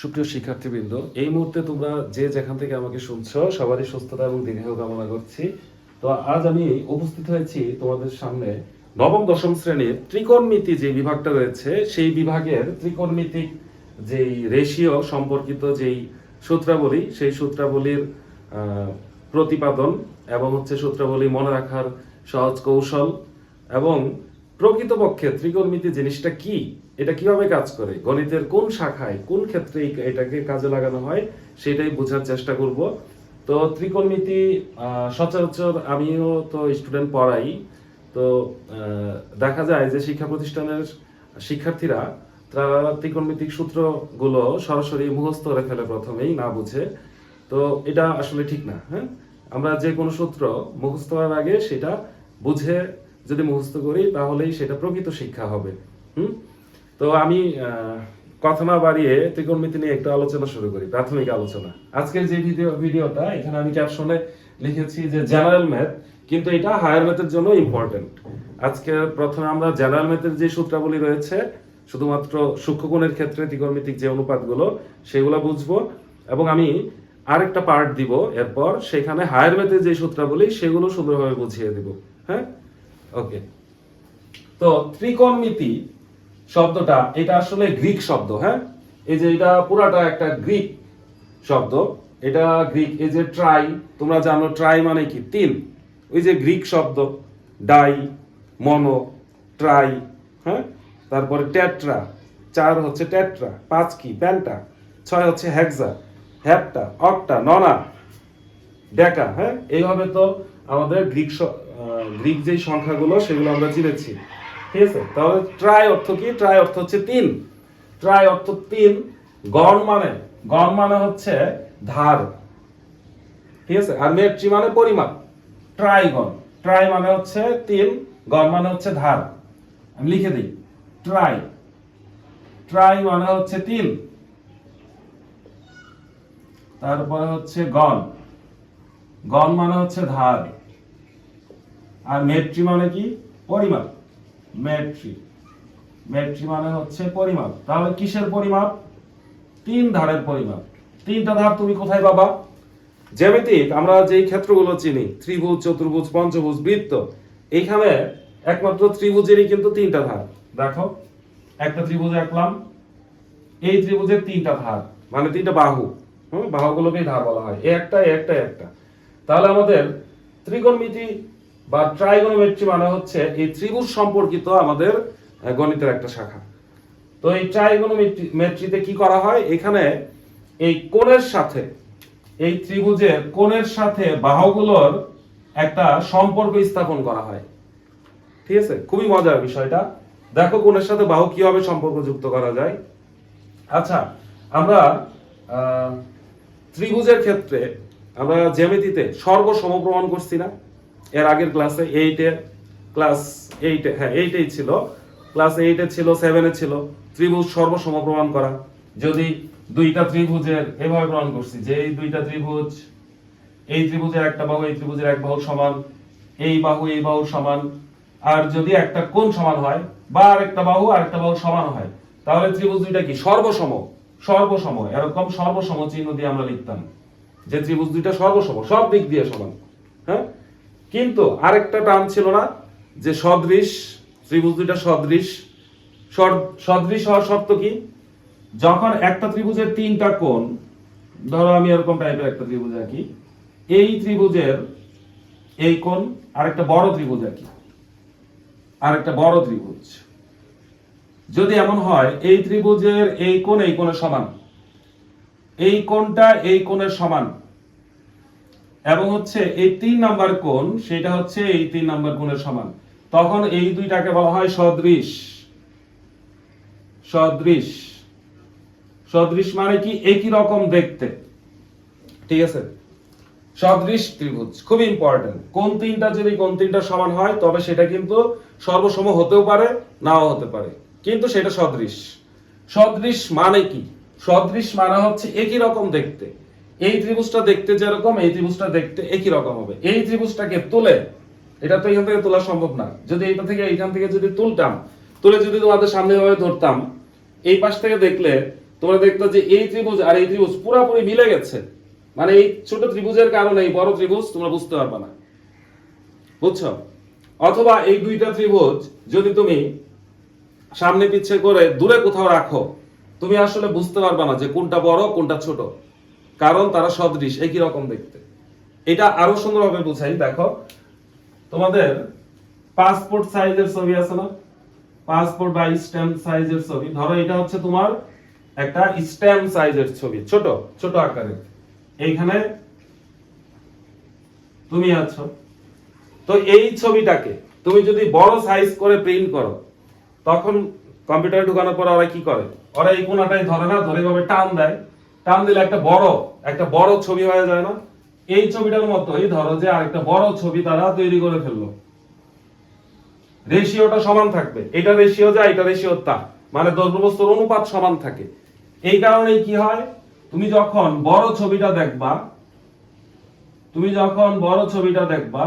সুপ্রিয় শিক্ষার্থীবৃন্দ, এই মুহূর্তে তোমরা যে যেখান থেকে আমাকে শুনছো সবারই সুস্থতা এবং দীর্ঘায়ু কামনা করছি। তো আজ আমি উপস্থিত হয়েছি তোমাদের সামনে নবম দশম শ্রেণীর ত্রিকোণমিতি যে বিভাগটা রয়েছে সেই বিভাগের ত্রিকোণমিতিক যেই রেশিও সম্পর্কিত যেই সূত্রাবলী সেই সূত্রাবলীর প্রতিপাদন এবং সূত্রাবলী মনে রাখার সহজ কৌশল এবং প্রকৃতপক্ষে ত্রিকোণমিতি জিনিসটা কি, এটা কিভাবে কাজ করে, গণিতের কোন শাখায় কোন ক্ষেত্রে এটাকে কাজে লাগানো হয় সেটাই বোঝার চেষ্টা করব। তো ত্রিকোণমিতি সচরাচর আমিও তো স্টুডেন্ট পড়াই, তো দেখা যায় যে শিক্ষা প্রতিষ্ঠানের শিক্ষার্থীরা তারা ত্রিকোণমিতিক সূত্রগুলো সরাসরি মুখস্থ করে ফেলে প্রথমেই না বুঝে। তো এটা আসলে ঠিক না। হ্যাঁ, আমরা যে কোনো সূত্র মুখস্থ করার আগে সেটা বুঝে যদি মুখস্থ করি তাহলেই সেটা প্রকৃত শিক্ষা হবে। তো আমি কথা না বাড়িয়ে ত্রিকোণমিতি নিয়ে একটু আলোচনা শুরু করি, প্রাথমিক আলোচনা। আজকের যে ভিডিওটা এখানে আমি ক্যাপশনে লিখেছি যে জেনারেল ম্যাথ, কিন্তু এটা হায়ার ম্যাথের জন্য ইম্পর্টেন্ট। আজকে প্রথমে আমরা জেনারেল ম্যাথের যে সূত্রাবলী রয়েছে শুধুমাত্র সূক্ষ্মকোণের ক্ষেত্রে ত্রিকোণমিতিক যে অনুপাতগুলো সেগুলো বুঝবো, এবং আমি আরেকটা পার্ট দিব এরপর, সেখানে হায়ার ম্যাথের যে সূত্রাবলী সেগুলো সুন্দরভাবে বুঝিয়ে দিব। হ্যাঁ, ওকে। তো ত্রিকোণমিতি শব্দটা এটা আসলে গ্রিক শব্দ। হ্যাঁ, এই যে এটা পুরাটা একটা গ্রিক শব্দ, এটা গ্রিক। এই যে ট্রাই, তোমরা জানো ট্রাই মানে কি? তিন। ওই যে গ্রিক শব্দ ডাই, মনো, ট্রাই। হ্যাঁ, তারপরে টেট্রা, চার হচ্ছে টেট্রা, পাঁচ কি? প্যান্টা, ছয় হচ্ছে হেক্সা, হ্যাপটা, অক্টা, ননা, ডেকা। হ্যাঁ, এইভাবে তো আমাদের গ্রিক যে সংখ্যাগুলো সেগুলো আমরা চিনেছি। ঠিক আছে, তাহলে ট্রাই অর্থ কি? ট্রাই অর্থ হচ্ছে তিন। ট্রাই অর্থ তিন। গণ মানে হচ্ছে ধার। ঠিক আছে, আর মেট্রি মানে পরিমাপ। ট্রাইগন, ট্রাই মানে হচ্ছে তিন, গণ মানে হচ্ছে ধার। আমি লিখে দিই, ট্রাই মানে হচ্ছে তিন, তারপরে হচ্ছে গণ মানে হচ্ছে ধার, আর মেট্রি মানে কি? পরিমাপ। মেট্রি মানে হচ্ছে পরিমাপ। তাহলে কিসের পরিমাপ? তিন ধারের পরিমাপ। তিনটা ধার তুমি কোথায় পাবা? জ্যামিতিক আমরা যেই ক্ষেত্রগুলো চিনি, ত্রিভুজ, চতুর্ভুজ, পঞ্চভুজ, বৃত্ত, এইখানে একমাত্র ত্রিভুজেরই কিন্তু তিনটা ধার। দেখো, একটা ত্রিভুজ আঁকলাম, এই ত্রিভুজের তিনটা ধার মানে তিনটা বাহু। বাহুগুলোকেই ধার বলা হয়, একটা একটা। তাহলে আমাদের ত্রিকোণমিতি বা ট্রাইগোনোমেট্রি মানে হচ্ছে এই ত্রিভুজ সম্পর্কিত আমাদের গণিতের একটা শাখা। তো এই ট্রাইগোনোমেট্রিতে কি করা হয়? এখানে এই কোণের সাথে, এই ত্রিভুজের কোণের সাথে বাহুগুলোর একটা সম্পর্ক স্থাপন করা হয়। ঠিক আছে, খুবই মজার বিষয়টা। দেখো কোণের সাথে বাহু কিভাবে সম্পর্ক যুক্ত করা যায়। আচ্ছা, আমরা ত্রিভুজের ক্ষেত্রে আমরা জ্যামিতিতে সর্বসম প্রমাণ করছি না? এর আগের ক্লাসে ক্লাস 8 হ্যাঁ 8 ছিল, ক্লাস 8 ছিল, 7 ছিল ত্রিভুজ সর্বসম প্রমাণ করা। যদি দুইটা ত্রিভুজের এভাবে প্রমাণ করছি যে এই দুইটা ত্রিভুজ, এই ত্রিভুজের একটা বাহু এই ত্রিভুজের এক বাহু সমান, এই বাহু এই বাহুর সমান, আর যদি একটা কোণ সমান হয় বা আরেকটা বাহু আরেকটা বাহুর সমান হয়, তাহলে ত্রিভুজ দুইটা কি? সর্বসম। এরকম সর্বসম চিহ্ন দিয়ে আমরা লিখতাম যে ত্রিভুজ দুইটা সর্বসম, সব দিক দিয়ে সমান। হ্যাঁ, কিন্তু আরেকটা টার্ম ছিল না যে সদৃশ? ত্রিভুজ দুইটা সদৃশ হওয়ার শর্ত কি? যখন একটা ত্রিভুজের তিনটা কোণ, ধরো আমি এরকম টাইপের একটা ত্রিভুজ আঁকি, এই ত্রিভুজের এই কোণ আরেকটা বড় ত্রিভুজ আঁকি, আরেকটা বড় ত্রিভুজ, যদি এমন হয় এই ত্রিভুজের এই কোণের সমান, এই কোণটা এই কোণের সমান, এবং এই 3 নাম্বার কোণ সেটা হচ্ছে এই 3 নাম্বার কোণের সমান, তখন এই দুইটাকে বলা হয় সদৃশ। সদৃশ মানে কি? একই রকম দেখতে। ঠিক আছে, সদৃশ ত্রিভুজ খুব ইম্পর্টেন্ট। কোণ তিনটা যদি কোণ তিনটা সমান হয় তবে সেটা কিন্তু সর্বসম হতেও পারে, নাও হতে পারে, কিন্তু সেটা সদৃশ। সদৃশ মানে কি? সদৃশ মানে হচ্ছে একই রকম দেখতে। এই ত্রিভুজটা দেখতে যেরকম এই ত্রিভুজটা দেখতে একই রকম হবে। এই ত্রিভুজটাকে তুলে, এটা তো এখান থেকে তোলা সম্ভব না, যদি এটা থেকে এইখান থেকে যদি তুলে যদি তোমাদের সামনে ভাবে ধরতাম, এই পাশ থেকে দেখলে তোমরা দেখতো যে এই ত্রিভুজ আর এই ত্রিভুজ পুরোপুরি মিলে গেছে, মানে এই ছোট ত্রিভুজের কারণে এই বড় ত্রিভুজ তোমরা বুঝতে পারবে না, বুঝছো? অথবা এই দুইটা ত্রিভুজ যদি তুমি সামনে পিছে করে দূরে কোথাও রাখো, তুমি আসলে বুঝতে পারবে না যে কোনটা বড় কোনটা ছোট, কারণ তারা সদৃশ, একই রকম দেখতে। এটা আরো সুন্দরভাবে বুঝাই, দেখো তোমাদের পাসপোর্ট সাইজের ছবি আছে না, পাসপোর্ট বা স্ট্যাম্প সাইজের ছবি, ধরো এটা হচ্ছে তোমার একটা স্ট্যাম্প সাইজের ছবি, ছোট ছোট আকারের, এইখানে তুমি আছো। তো এই ছবিটাকে তুমি যদি বড় সাইজ করে প্রিন্ট করো, তখন কম্পিউটারে ঢোকানোর পর ওরা কি করে, ওরা এই কোণাটাই ধরে না, ধরে ভাবে টান দেয়, টান দিলে একটা বড় ছবি হয়ে যায় না? এই ছবিটার মতোই ধরো যে আরেকটা বড় ছবি তারা তৈরি করে ফেললো, রেশিওটা সমান থাকবে, এটা রেশিও যা এটা রেশিও তা, মানে দৈর্ঘ্য বস্তুর অনুপাত সমান থাকে। এই কারণে কি হয়, তুমি যখন বড় ছবিটা দেখবা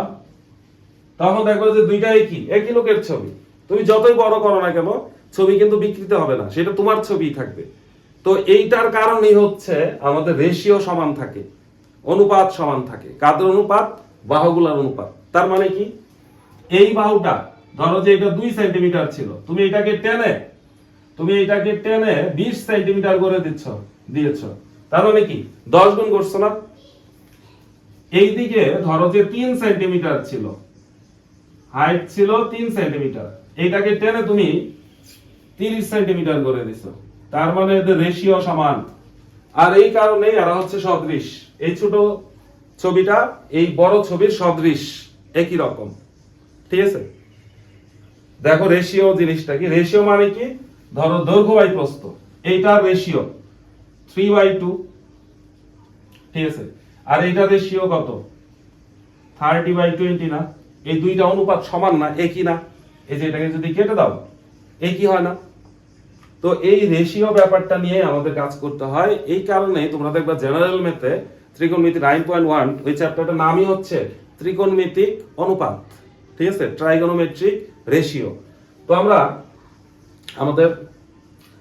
তখন দেখবে যে দুইটা একই লোকের ছবি। তুমি যতই বড় করো না কেন, ছবি কিন্তু বিকৃত হবে না, সেটা তোমার ছবি থাকবে। তো এইটার কারণেই হচ্ছে আমাদের রেশিও সমান থাকে, অনুপাত সমান থাকে। কাদের অনুপাত? বাহুগুলোর অনুপাত। তার মানে কি, এই বাহুটা ধরো যে এটা 2 সেন্টিমিটার ছিল, তুমি এটাকে টেনে 20 সেন্টিমিটার করে দিয়েছো, তার মানে কি 10 গুণ করছো না? এইদিকে ধরো যে 3 সেন্টিমিটার ছিল, হাইট ছিল 3 সেন্টিমিটার, এইটাকে টেনে তুমি 30 সেন্টিমিটার করে দিছো, তার মানে এদের রেশিও সমান। আর এই কারণে এরা হচ্ছে সদৃশ, এই ছোট ছবিটা এই বড় ছবির সদৃশ, একই রকম, ঠিক আছে? দেখো রেশিও জিনিসটা কি, রেশিও মানে কি, ধরো দৈর্ঘ্য বাই প্রস্থ, এইটার রেশিও 3/2, ঠিক আছে? আর এইটার রেশিও কত, 30/20 না? এই দুইটা অনুপাত সমান না, একই না? এই যে এটাকে যদি কেটে দাও, একই হয় না? তো এই রেশিও ব্যাপারটা নিয়ে আমাদের কাজ করতে হয়। এই কারণে তোমরা দেখবা জেনারেল ম্যাথে ত্রিকোণমিতি 9.1 ওই চ্যাপ্টারটার নামই হচ্ছে ত্রিকোণমিতিক অনুপাত, ঠিক আছে, ট্রাইগোনোমেট্রিক রেশিও। তো আমরা আমাদের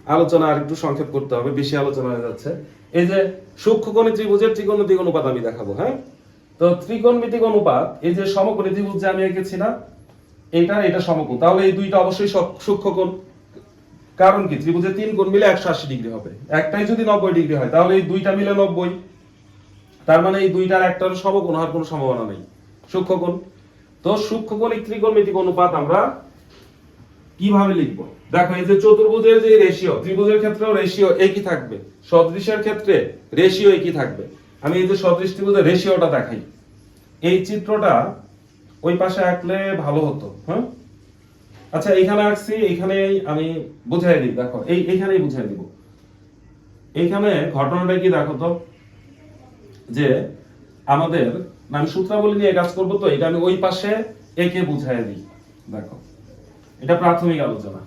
আলোচনা আর একটু সংক্ষেপ করতে হবে, বেশি আলোচনা হয়ে যাচ্ছে। এই যে সূক্ষ্মকোণী ত্রিভুজের ত্রিকোণমিতিক অনুপাত আমি দেখাবো, হ্যাঁ? তো ত্রিকোণমিতিক অনুপাত, এই যে সমকোণী ত্রিভুজ যে আমি এঁকেছি না, এটা সমকোণ, তাহলে এই দুইটা অবশ্যই সূক্ষ্মকোণ। কারণ কি, ত্রিভুজের 3 কোণ মিলে 180 ডিগ্রি হবে, একটাই যদি 90 ডিগ্রি হয় তাহলে এই দুইটা মিলে 90, তার মানে এই দুইটার একটার সমকোণ হওয়ার কোনো সম্ভাবনা নেই, সূক্ষ্মকোণ। তো সূক্ষ্মকোণিক ত্রিকোণমিতিক অনুপাত আমরা কিভাবে লিখবো? দেখো এই যে চতুর্ভুজের যে রেশিও, ত্রিভুজের ক্ষেত্রেও রেশিও একই থাকবে, সদৃশের ক্ষেত্রে রেশিও একই থাকবে। আমি এই যে সদৃশ ত্রিভুজের রেশিওটা দেখাই, এই চিত্রটা ওই পাশে আঁকলে ভালো হতো, হ্যাঁ? আচ্ছা এইখানে আঁকছি, এইখানে আমি বুঝাই দিই, দেখো এইখানেই বুঝাই দিব। এইখানে ঘটনাটা কি দেখো তো, যে আমাদের আমি সূত্রাবলী নিয়ে কাজ করবো, তো এটা আমি ওই পাশে একে বুঝাই দিই। দেখো এটা প্রাথমিক আলোচনা,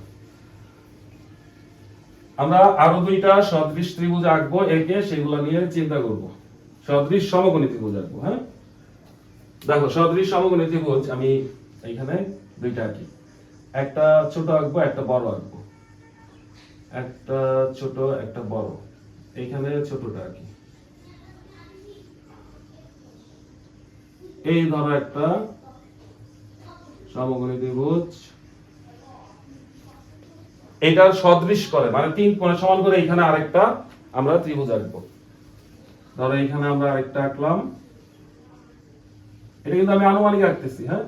আমরা আরো দুইটা সদৃশ ত্রিভুজ আঁকবো একে, সেগুলো নিয়ে চিন্তা করব। সদৃশ সমকোণী ত্রিভুজ আঁকবো, হ্যাঁ? দেখো সদৃশ সমকোণী ত্রিভুজ আমি এইখানে দুইটা আঁকি, একটা ছোট আঁকবো একটা বড় আঁকবো, একটা ছোট একটা বড়, এইখানে ছোটটা আঁকি। এই ধরো একটা সমকোণী ত্রিভুজ, এটার সদৃশ করে মানে 3 কোণে সমান করে এখানে আরেকটা আমরা ত্রিভুজ আঁকবো। ধরো এখানে আমরা আরেকটা আঁকলাম, এটা কিন্তু আমি আনুমানিক আঁকতেছি, হ্যাঁ?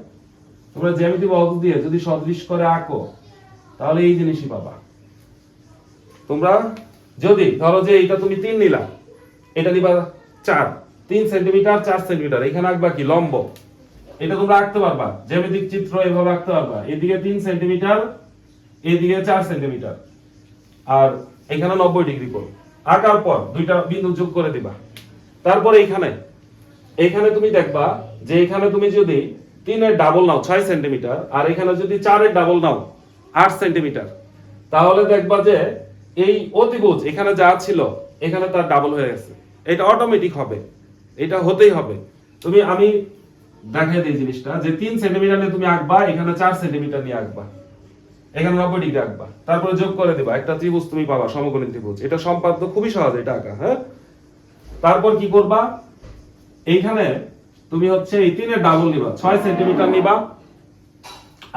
তোমরা জ্যামিতি বক্স দিয়ে যদি সদৃশ করে আঁকো তাহলে এই জিনিসই পাবা। তোমরা যদি ধরো যে এটা তুমি 3 নিলা, এটা নিবা 4, 3 সেন্টিমিটার 4 সেন্টিমিটার, এখানে আঁকবা কি লম্ব, এটা তোমরা আঁকতে পারবা, জ্যামিতিক চিত্র এভাবে আঁকতে পারবা। এদিকে 3 সেন্টিমিটার, এদিকে 4 সেন্টিমিটার, আর এখানে 90 ডিগ্রি কোণ। আঁকার পর দুইটা বিন্দু যোগ করে দিবা। তারপরে এখানে তুমি দেখবা যে এখানে তুমি যদি 3 এর ডাবল নাও 6 সেন্টিমিটার, আর এখানে যদি 4 এর ডাবল নাও 8 সেন্টিমিটার, তাহলে দেখবা যে এই অতিভুজ এখানে যা ছিল এখানে তার ডাবল হয়ে গেছে। এটা অটোমেটিক হবে, এটা হতেই হবে। আমি দেখাই দিই জিনিসটা, যে 3 সেন্টিমিটার নিয়ে তুমি আঁকবা, এখানে 4 সেন্টিমিটার নিয়ে আঁকবা, এখানে 90 ডিগ্রি আঁকবা, তারপরে যোগ করে দিবা, একটা ত্রিভুজ তুমি পাবা, সমকোণী ত্রিভুজ। এটা সম্পাদ্য, খুবই সহজ এটা আঁকা। হ্যাঁ, তারপর কি করবা, এইখানে তুমি হচ্ছে এই 3 এর ডাবল নিবা, 6 সেন্টিমিটার নিবা,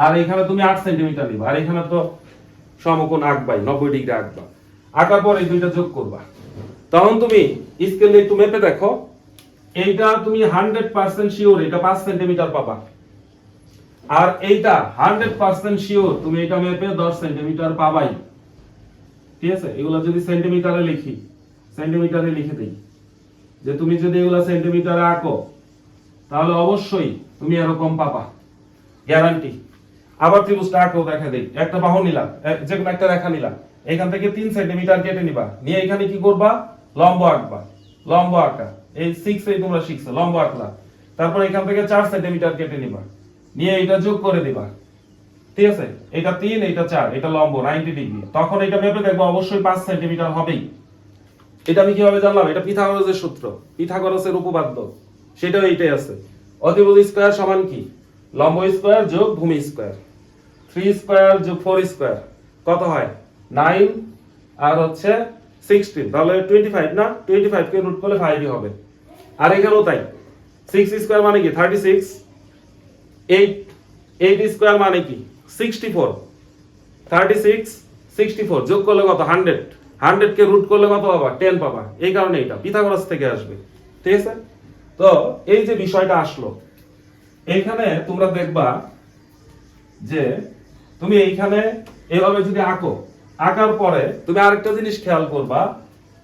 আর এখানে তুমি 8 সেন্টিমিটার নিবা, আর এখানে তো সমকোণ আঁকবাই, 90 ডিগ্রি আঁকবা। আঁকার পর এই দুইটা যোগ করবা। তখন তুমি স্কেল একটু মেপে দেখো, এইটা তুমি 100% শিওর এটা 5 সেন্টিমিটার পাবা, আর এইটা 100% শিওর তুমি এটা মেপে 10 সেন্টিমিটার পাবাই। ঠিক আছে, এগুলা যদি সেন্টিমিটারে লিখি, সেন্টিমিটারে লিখে দেই, যে তুমি যদি এগুলা সেন্টিমিটারে আঁকো তাহলে অবশ্যই তুমি এরকম পাবা, গ্যারান্টি। আবার ত্রিভুজটা আঁকো, দেখা দেই। একটা বাহু নিলাম, যে কোনো একটা রেখা নিলাম, এখান থেকে 3 সেন্টিমিটার কেটে নিবা, নিয়ে এখানে কি করবা, লম্ব আঁকবা। লম্ব আঁকা এই 6 এই তোমরা শিখছো, লম্ব আঁকলা। তারপর এখান থেকে 4 সেন্টিমিটার কেটে নিবা, নিয়ে এটা যোগ করে দিবা। ঠিক আছে, এটা 3 এটা 4, এটা লম্ব 90 ডিগ্রি। তখন এটা মেপে দেখবো অবশ্যই 5 সেন্টিমিটার হবেই। এটা আমি কিভাবে জানলাম, এটা পিথাগোরাসের সূত্র, পিথাগোরাসের উপপাদ্য, সেটাও এইটাই আছে। অতিভুজ স্কয়ার সমান কি, লম্ব স্কয়ার যোগ ভূমি স্কয়ার। 3 স্কয়ার যোগ 4 স্কয়ার কত হয়, 9, আর হচ্ছে 16, তাহলে 25 না, 25 কে রুট করলে 5 ই হবে। আর এখানেও তাই, 6 স্কয়ার মানে কি 36, 8 স্কয়ার মানে কি 64, 36 64 যোগ করলে কত 100, 100 কে রুট করলে কত পাবা, 10 পাবা। এই কারণে এটা পিথাগোরাস থেকে আসবে। ঠিক আছে, তো এই যে বিষয়টা আসলো, এইখানে তোমরা দেখবা যে তুমি এইখানে এভাবে যদি আঁকো, আঁকার পরে তুমি আরেকটা জিনিস খেয়াল করবা,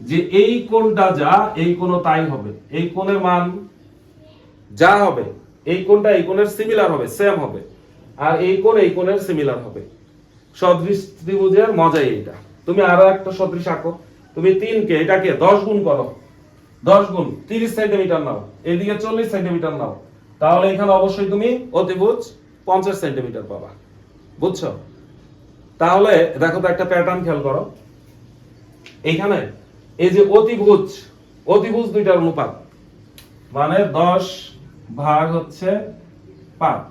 যে এই কোণটা যা, এই কোণও তাই হবে। এই কোণের মান যা হবে, এই কোণটা এই কোণের সিমিলার হবে, সেম হবে, আর এই কোণের সিমিলার হবে। সদৃশ ত্রিভুজের মজাই এইটা। তুমি আরো একটা সদৃশ আঁকো, তুমি 3 কে এটাকে 10 গুণ করো, 10 গুণ 30 সেন্টিমিটার নাও, এদিকে 40 সেন্টিমিটার নাও, তাহলে এখানে অবশ্যই তুমি অতিভুজ 50 সেন্টিমিটার পাবা। বুঝছো? তাহলে দেখো তো একটা প্যাটার্ন খেয়াল করো, এইখানে এই যে অতিভুজ, অতিভুজ দুইটার অনুপাত, মানে 10 ভাগ হচ্ছে 5,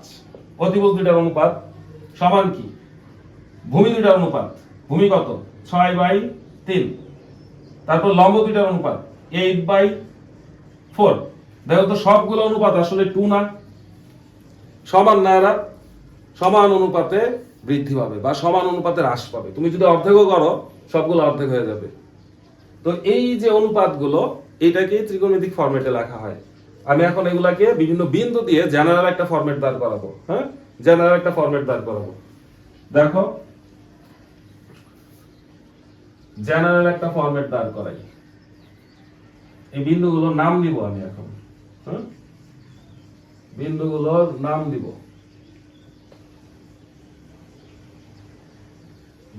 অতিভুজ দুইটার অনুপাত সমান কি, ভূমি দুইটার অনুপাত, ভূমি কত 6/3, তারপর লম্ব দুইটার অনুপাত 8/4। দেখো তো সবগুলো অনুপাত আসলে 2 না, সমান না, এরা সমান অনুপাতে বৃদ্ধি পাবে বা সমান অনুপাতে হ্রাস পাবে। তুমি যদি অর্ধেকও করো সবগুলো অর্ধেক হয়ে যাবে। তো এই যে অনুপাতগুলো, এটাকে ত্রিকোণমিতিক ফরম্যাটে লেখা হয়। আমি এখন এগুলাকে বিভিন্ন বিন্দু দিয়ে জেনারেল একটা ফরম্যাট দাঁড় করাবো। হ্যাঁ, জেনারেল একটা ফরম্যাট দাঁড় করাবো। দেখো, জেনারেল একটা ফরম্যাট দাঁড় করাই। এই বিন্দুগুলোর নাম দিব আমি এখন। হ্যাঁ, বিন্দুগুলোর নাম দিব,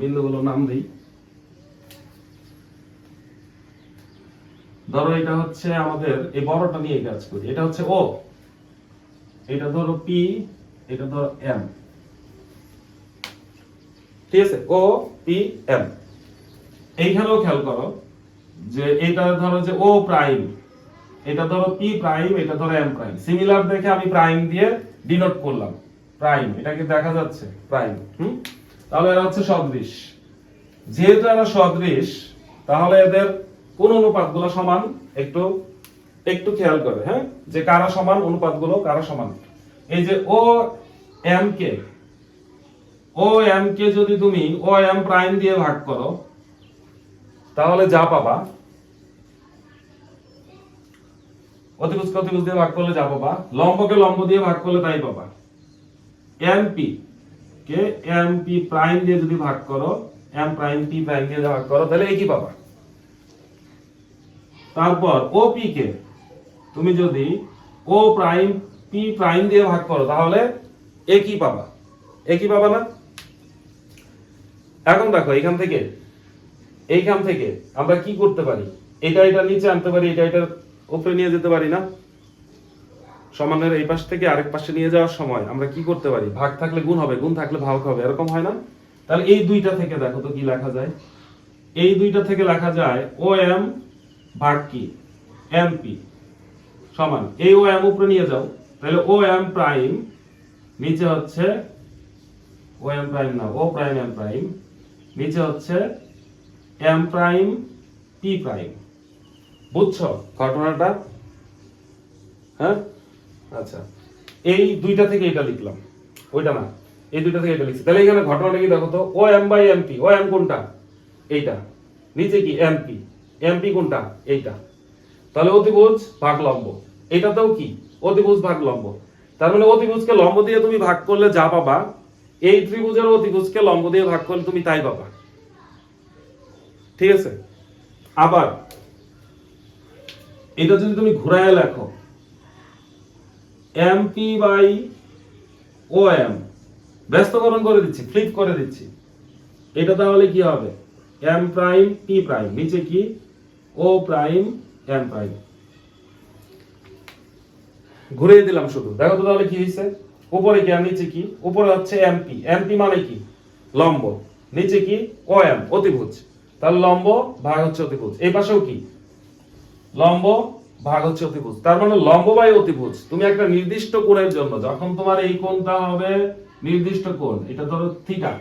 বিন্দুগুলোর নাম দিই। ধরো এটা হচ্ছে আমাদের, এই বড়টা নিয়ে কাজ করি, এটা হচ্ছে ও, এটা ধরো পি, এটা ধরো এম। ঠিক আছে, ও পি এম। এইখানেও খেয়াল করো যে এটা ধরো যে ও প্রাইম, এটা ধরো পি প্রাইম, এটা ধরো এম প্রাইম। সিমিলার দেখে আমি প্রাইম দিয়ে ডিনোট করলাম, প্রাইম, এটা কি দেখা যাচ্ছে প্রাইম। তাহলে এরা হচ্ছে সদৃশ। যেহেতু এরা সদৃশ, তাহলে এদের কোন অনুপাতগুলো সমান, একটু একটু খেয়াল করে, হ্যাঁ, যে কারা সমান, অনুপাতগুলো কারা সমান। এই যে ও এম কে, ও এম কে যদি তুমি ও এম প্রাইম দিয়ে ভাগ করো, তাহলে যা পাবা, অতিভুজকে অতিভুজ দিয়ে ভাগ করলে যা পাবা, লম্বকে লম্ব দিয়ে ভাগ করলে তাই পাবা। এমপি কে এমপি প্রাইম দিয়ে যদি ভাগ করো, এম প্রাইম পি প্রাইম দিয়ে ভাগ করো, তাহলে একই পাবা। তারপর ওপি কে তুমি যদি ও প্রাইম পি প্রাইম দিয়ে ভাগ করো, তাহলে একই পাবা, একই পাবা না? এখন দেখো, এইখান থেকে এইখান থেকে আমরা কি করতে পারি, এটা এটা নিচে আনতে পারি, এটা এটার উপরে নিয়ে যেতে পারি না? সমানের এই পাশ থেকে আরেক পাশে নিয়ে যাওয়ার সময় আমরা কি করতে পারি, ভাগ থাকলে গুণ হবে, গুণ থাকলে ভাগ হবে, এরকম হয় না? তাহলে এই দুইটা থেকে দেখো তো কি লেখা যায়। এই দুইটা থেকে লেখা যায় ও এম ভাগ কি এমপি সমান, এই ও এম উপরে নিয়ে যাও, তাহলে ও এম প্রাইম নিচে হচ্ছে ও ও এম প্রাইম না, ও প্রাইম এম প্রাইম, নিচে হচ্ছে এম প্রাইম পি প্রাইম। বুঝছো ঘটনাটা? হ্যাঁ, আচ্ছা, এই দুইটা থেকে এটা লিখলাম, ওইটা না, এই দুইটা থেকে এটা লিখছি। তাহলে এখানে ঘটনাটা কি দেখো তো, O M by MP, O M কোনটা? এইটা। নিচে কি এমপি, এমপি কোনটা? এইটা। তাহলে অতিভুজ ভাগ লম্ব, এটাতেও কি অতিভুজ ভাগ লম্ব। তার মানে অতিভুজকে লম্ব দিয়ে তুমি ভাগ করলে যা পাবা, এই ত্রিভুজের অতিভুজকে লম্ব দিয়ে ভাগ করলে তুমি তাই পাবা। ঠিক আছে? আবার এটা যদি তুমি ঘুরায় লেখো, এমপি বাই ও এম, ব্যস্তকরণ করে দিচ্ছি, ফ্লিপ করে দিচ্ছি, এটা তাহলে কি হবে? এম প্রাইম পি প্রাইম, নিচে কি ও প্রাইম এম প্রাইম। ঘুরিয়ে দিলাম শুধু, দেখো তো তাহলে কি হয়েছে? উপরে কি আর নিচে কি? উপরে হচ্ছে এমপি, এমপি মানে কি? লম্ব। নিচে কি? ও এম, অতিভুজ। তাহলে লম্ব ভাগ হচ্ছে অতিভুজ। এই পাশেও কি? লম্ব ভাগ হচ্ছে অতিভুজ। তার মানে লম্ব বাই অতিভুজ, তুমি একটা নির্দিষ্ট কোণের জন্য, যখন তোমার এই কোণটা হবে নির্দিষ্ট কোণ, এটা ধরো থিটা,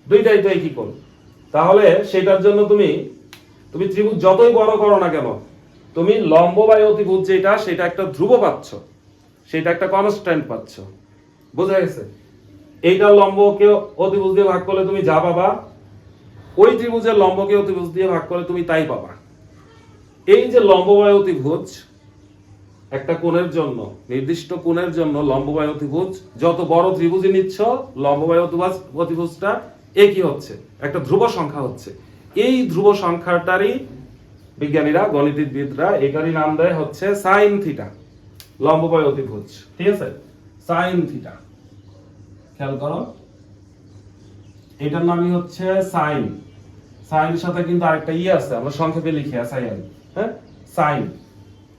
দুইটাই তো একই কোণ, তাহলে সেটার জন্য তুমি ত্রিভুজ যতই বড় করো না কেন, তুমি লম্ব বাই অতিভুজ যেটা, সেটা একটা ধ্রুব পাচ্ছ, সেটা একটা কনস্ট্যান্ট পাচ্ছ। বোঝা গেছে? এইটা লম্বকে অতিভুজ দিয়ে ভাগ করলে তুমি যা পাবা, ওই ত্রিভুজের লম্বকে অতিভুজ দিয়ে ভাগ করলে তুমি তাই পাবা। এই যে লম্ব বাই অতিভুজ, একটা কোণের জন্য, নির্দিষ্ট কোণের জন্য লম্ব বাই অতিভুজ, যত বড় ত্রিভুজই নিচ্ছ, লম্ব বাই অতিভুজটা একই হচ্ছে, একটা ধ্রুব সংখ্যা হচ্ছে। এই ধ্রুব সংখ্যাটারই বিজ্ঞানীরা, গণিতবিদরা এটারই নাম দেয় হচ্ছে সাইন থিটা, লম্ব বাই অতিভুজ। ঠিক আছে? সাইন থিটা, খেয়াল করো, এটার নামই হচ্ছে সাইন। সাইনের সাথে কিন্তু আরেকটা ই আছে, আমরা সংক্ষেপে লিখি এসআইএন। হ্যাঁ, সাইন,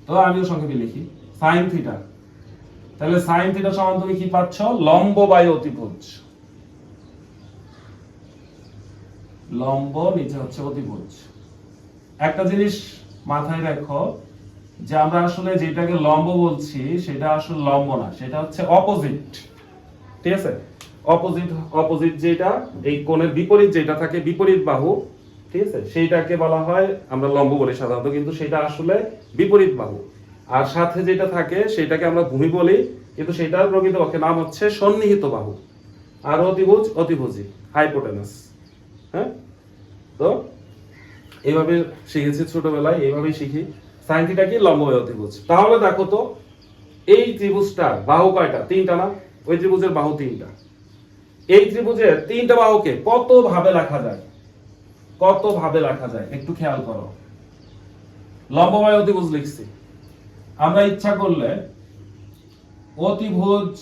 তো আমিও সংক্ষেপে লিখি সাইন থিটা। তাহলে সাইন থিটা সমান তুমি কি পাচ্ছ? লম্ব বাই অতিভুজ, লম্ব নিচে হচ্ছে অতিভুজ। একটা জিনিস মাথায় রাখো, যে আমরা আসলে যেটাকে লম্ব বলছি সেটা আসলে লম্ব না, সেটা হচ্ছে অপোজিট। ঠিক আছে? অপোজিট, অপোজিট যেটা, এই কোণের বিপরীত যেটা থাকে, বিপরীত বাহু, ঠিক আছে, সেইটাকে বলা হয় আমরা লম্ব বলি সাধারণত, কিন্তু সেটা আসলে বিপরীত বাহু। আর সাথে যেটা থাকে সেটাকে আমরা ভূমি বলি, কিন্তু সেটার প্রকৃতপক্ষে নাম হচ্ছে সন্নিহিত বাহু। আর অতিভুজ, অতিভুজি, হাইপোটেনাস। হ্যাঁ, তো এইভাবে শিখেছি ছোটবেলায়, এইভাবেই শিখি। সাইন থিটা কি? লম্ব বাই অতিভুজ। তাহলে দেখো তো, এই ত্রিভুজটার বাহু কয়টা? তিনটা না? ওই ত্রিভুজের বাহু তিনটা। এই ত্রিভুজের তিনটা বাহুকে কত ভাবে লেখা যায়? কত ভাবে লেখা যায় একটু খেয়াল করো। লম্ব বাই অতিভুজ লিখছি, আমরা ইচ্ছা করলে অতিভুজ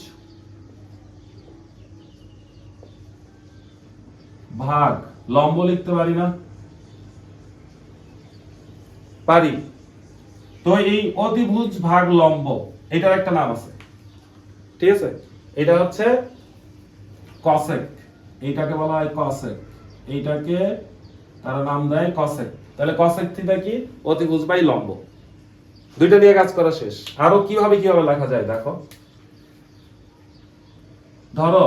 ভাগ লম্ব লিখতে পারি না? পারি। তো এই অতিভুজ ভাগ লম্ব, এটার একটা নাম আছে। ঠিক আছে? এটা হচ্ছে কসেক, এইটাকে বলা হয় কসেক, এইটাকে তারা নাম দেয় কসেক। তাহলে কসেক থিটা কি? অতিভুজ বাই লম্ব। দুইটা দিয়ে কাজ করা শেষ। আরো কিভাবে লেখা যায় দেখো। ধরো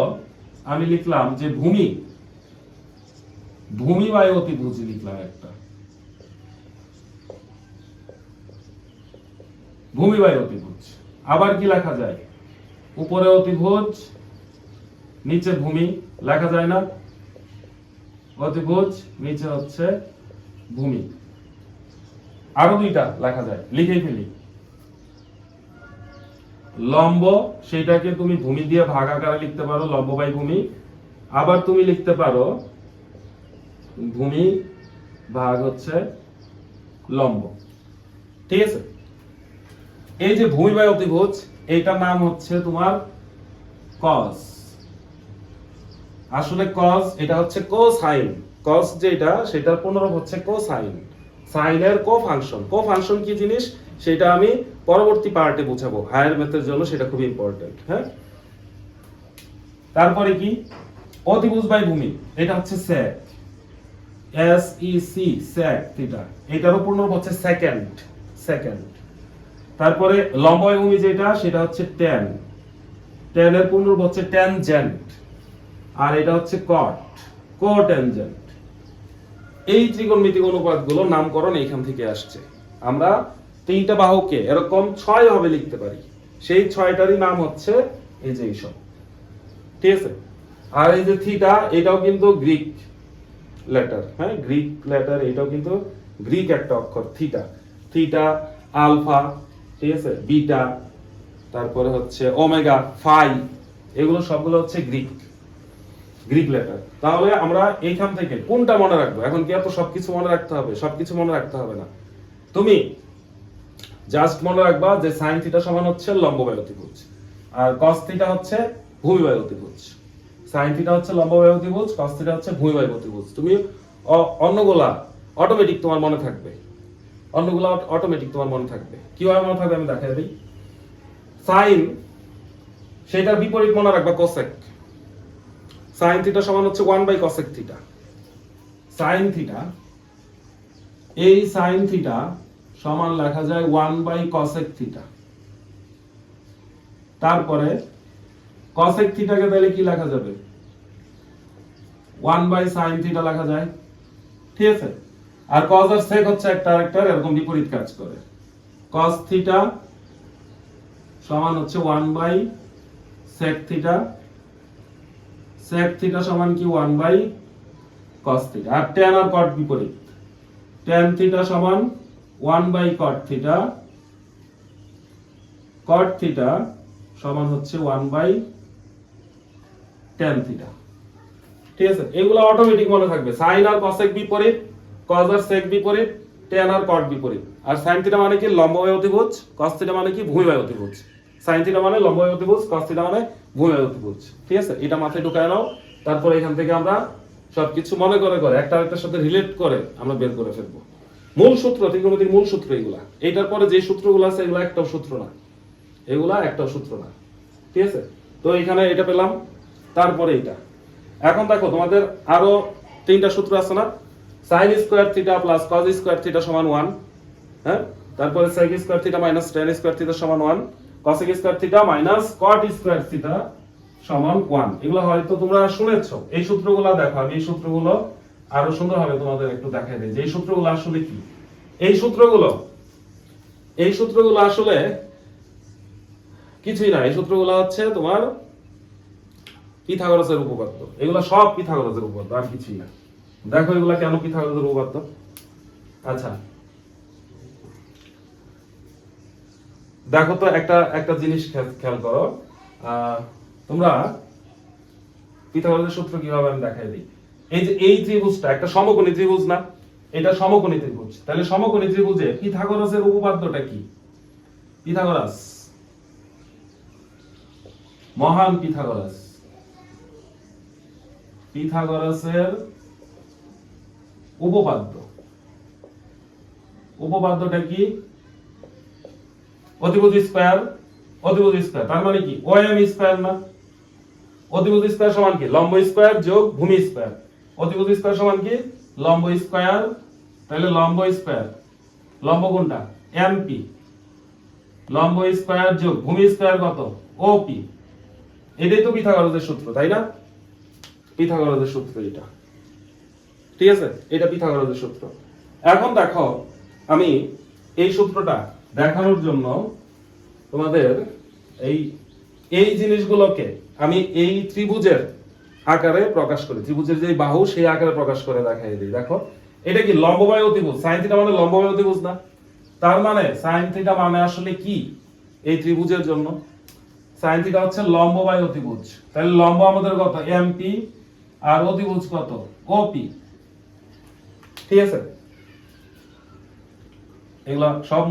আমি লিখলাম যে ভূমি, ভূমি বাই অতিভুজ লিখলাম একটা, ভূমি বাই অতিভুজ। আবার কি লেখা যায়? উপরে অতিভুজ, নিচে ভূমি, লেখা যায় না? অতিভুজ, নিচে হচ্ছে ভূমি। আরো দুইটা লেখা যায়, লিখেই ফেলি। লম্ব, সেটাকে তুমি ভূমি দিয়ে ভাগ আকারে লিখতে পারো, লম্ব বাই ভূমি। আবার তুমি লিখতে পারো ভূমি ভাগ হচ্ছে লম্ব। ঠিক আছে? এই যে ভূমি বাই অতিভুজ, এইটার নাম হচ্ছে তোমার কস। আসলে কস, এটা হচ্ছে কোসাইন। কস যেটা, সেটার পুনরূপ হচ্ছে কোসাইন। সাইনের কো ফাংশন। কো ফাংশন কি জিনিস সেটা আমি পরবর্তী পার্টে বুঝাবো, হায়ার ম্যাথের জন্য সেটা খুব ইম্পর্টেন্ট। হ্যাঁ, তারপরে কি? অতিভুজ বাই ভূমি, এটা হচ্ছে sec, S E C, sec theta. এটারও পূর্ণরূপ হচ্ছে সেকেন্ড, সেকেন্ড। তারপরে লম্ব বাই ভূমি যেটা, সেটা হচ্ছে ট্যান, ট্যানের পূর্ণরূপ হচ্ছে ট্যানজেন্ট। আর এটা হচ্ছে কট, কোট্যানজেন্ট। এই ত্রিকোণমিতিক অনুপাতগুলো নামকরণ এইখান থেকে আসছে। আমরা তিনটা বাহুকে এরকম 6 ভাবে লিখতে পারি, সেই 6টারই নাম হচ্ছে এই যে এইসব, ঠিক আছে। আর এই যে থিটা, এটাও কিন্তু গ্রিক লেটার, হ্যাঁ গ্রিক লেটার, এটাও কিন্তু গ্রিক একটা অক্ষর থিটা। থিটা, আলফা, ঠিক আছে, বিটা, তারপরে হচ্ছে ওমেগা, ফাই, এগুলো সবগুলো হচ্ছে গ্রিক গ্রিক লেটার। তাহলে আমরা এইখান থেকে কোনটা মনে রাখবো? এখন কি এত সবকিছু মনে রাখতে হবে? সবকিছু মনে রাখতে হবে না, তুমি জাস্ট মনে রাখবা যে সাইন থিটা সমান হচ্ছে লম্ব বাই অতিভুজ, আর কস থিটা হচ্ছে ভূমি বাই অতিভুজ। সাইন থিটা হচ্ছে লম্ব বাই অতিভুজ, কস থিটা হচ্ছে ভূমি বাই অতিভুজ। তুমি অন্যগুলা অটোমেটিক তোমার মনে থাকবে, অন্যগুলা অটোমেটিক তোমার মনে থাকবে। কিভাবে মনে থাকবে আমি দেখাই দিই। সাইন, সেটার বিপরীত মনে রাখবা কোসেক। সাইন থিটা সমান হচ্ছে 1 by cosec theta. Sine theta, এই সাইন থিটা সমান লেখা যায় 1 বাই কোসেক থিটা। তারপরে কোসেক থিটাকে তাহলে কি লেখা যাবে? 1 বাই সাইন থিটা লেখা যায়, ঠিক আছে। আর কস আর সেক হচ্ছে একটা আরেকটার এরকম বিপরীত কাজ করে। কস থিটা সমান হচ্ছে 1 by sec theta, sec theta সমান কি 1 বাই কস থিটা। আর ট্যান আর কট বিপরীত, ট্যান থিটা সমান 1 by cot theta, cot theta সমান হচ্ছে 1 বাই ট্যান থিটা, ঠিক আছে। এগুলো অটোমেটিক মনে থাকবে। সাইন আর কসেক বিপরীত, কস আর সেক বিপরীত, ট্যান আর কট বিপরীত। আর সাইন থিটা মানে কি লম্ব বাই অতিভুজ, কস থিটা মানে কি ভূমি বাই অতিভুজ। সাইন থিটা মানে লম্ব বাই অতিভুজ, কস থিটা মানে ভূমি বাই অতিভুজ, ঠিক আছে। এটা মাথায় ঢুকায় নাও। তারপর এখান থেকে আমরা সবকিছু মনে করে করে একটা আরেকটার সাথে রিলেট করে আমরা বের করে ফেলবো। মূল সূত্র, ত্রিকোণমিতির মূল সূত্র এগুলা। এটার পরে যে সূত্রগুলো আছে এগুলা একটাও সূত্র না, এগুলা একটাও সূত্র না, ঠিক আছে। তো এখানে এটা পেলাম, তারপরে এটা। এখন দেখো তোমাদের আরো 3টা সূত্র আছে না? sin square theta plus cos square theta সমান 1, হ্যাঁ। তারপরে sec square theta minus tan square theta সমান 1, cosec square theta minus cot square theta সমান 1। এগুলো হয়তো তোমরা শুনেছো। এই সূত্রগুলো দেখো, আমি এই সূত্রগুলো আরো সুন্দরভাবে তোমাদের একটু দেখাই দিই যে এই সূত্রগুলো আসলে কি। এই সূত্রগুলো আসলে কিছুই না। এই সূত্রগুলো হচ্ছে তোমার পিথাগোরাসের উপপাদ্য। এগুলা সব পিথাগোরাসের উপপাদ্য, আর কিছুই না। দেখো এগুলা কেন পিথাগোরাসের উপপাদ্য। আচ্ছা দেখো তো একটা জিনিস খেয়াল করো। তোমরা পিথাগোরাসের সূত্র কিভাবে আমি দেখাই দিই। এই যে এই ত্রিভুজটা একটা সমকোণী ত্রিভুজ না? এটা সমকোণী ত্রিভুজ। তাহলে সমকোণী ত্রিভুজে পিথাগোরাসের উপপাদ্যটা কি? পিথাগোরাস, মহান পিথাগোরাস, পিথাগোরাসের উপপাদ্যটা কি? অতিভুজ স্কয়ার, অতিভুজ স্কয়ার তার মানে কি ওএম স্কয়ার না? অতিভুজ স্কয়ার সমান কি লম্ব স্কয়ার যোগ ভূমি স্কয়ার। অতিভুজ স্কয়ার সমান কি লম্ব স্কয়ার, তাহলে লম্ব স্কয়ার, লম্ব কোনটা? এমপি, লম্ব স্কয়ার যোগ ভূমি স্কয়ার কত? ওপি। এটাই তো পিথাগোরাসের সূত্র, তাই না? পিথাগোরাসের সূত্র এটা, ঠিক আছে। এটা পিথাগোরাসের সূত্র। এখন দেখো আমি এই সূত্রটা দেখানোর জন্য তোমাদের এই জিনিসগুলোকে আমি এই ত্রিভুজের আকারে প্রকাশ করি। ত্রিভুজের যে বাহু সেই আকারে প্রকাশ করে দেখাই দিই। দেখো এটা কি লম্ব বাই অতিভুজ। সাইন থিটা মানে লম্ব বাই অতিভুজ না? তার মানে সাইন থিটা মানে আসলে কি এই ত্রিভুজের জন্য? সাইন থিটা হচ্ছে লম্ব বাই অতিভুজ। তাহলে লম্ব আমাদের কত? এমপি, আর অতিভুজ কত? ওপি, ঠিক আছে। এগুলা সব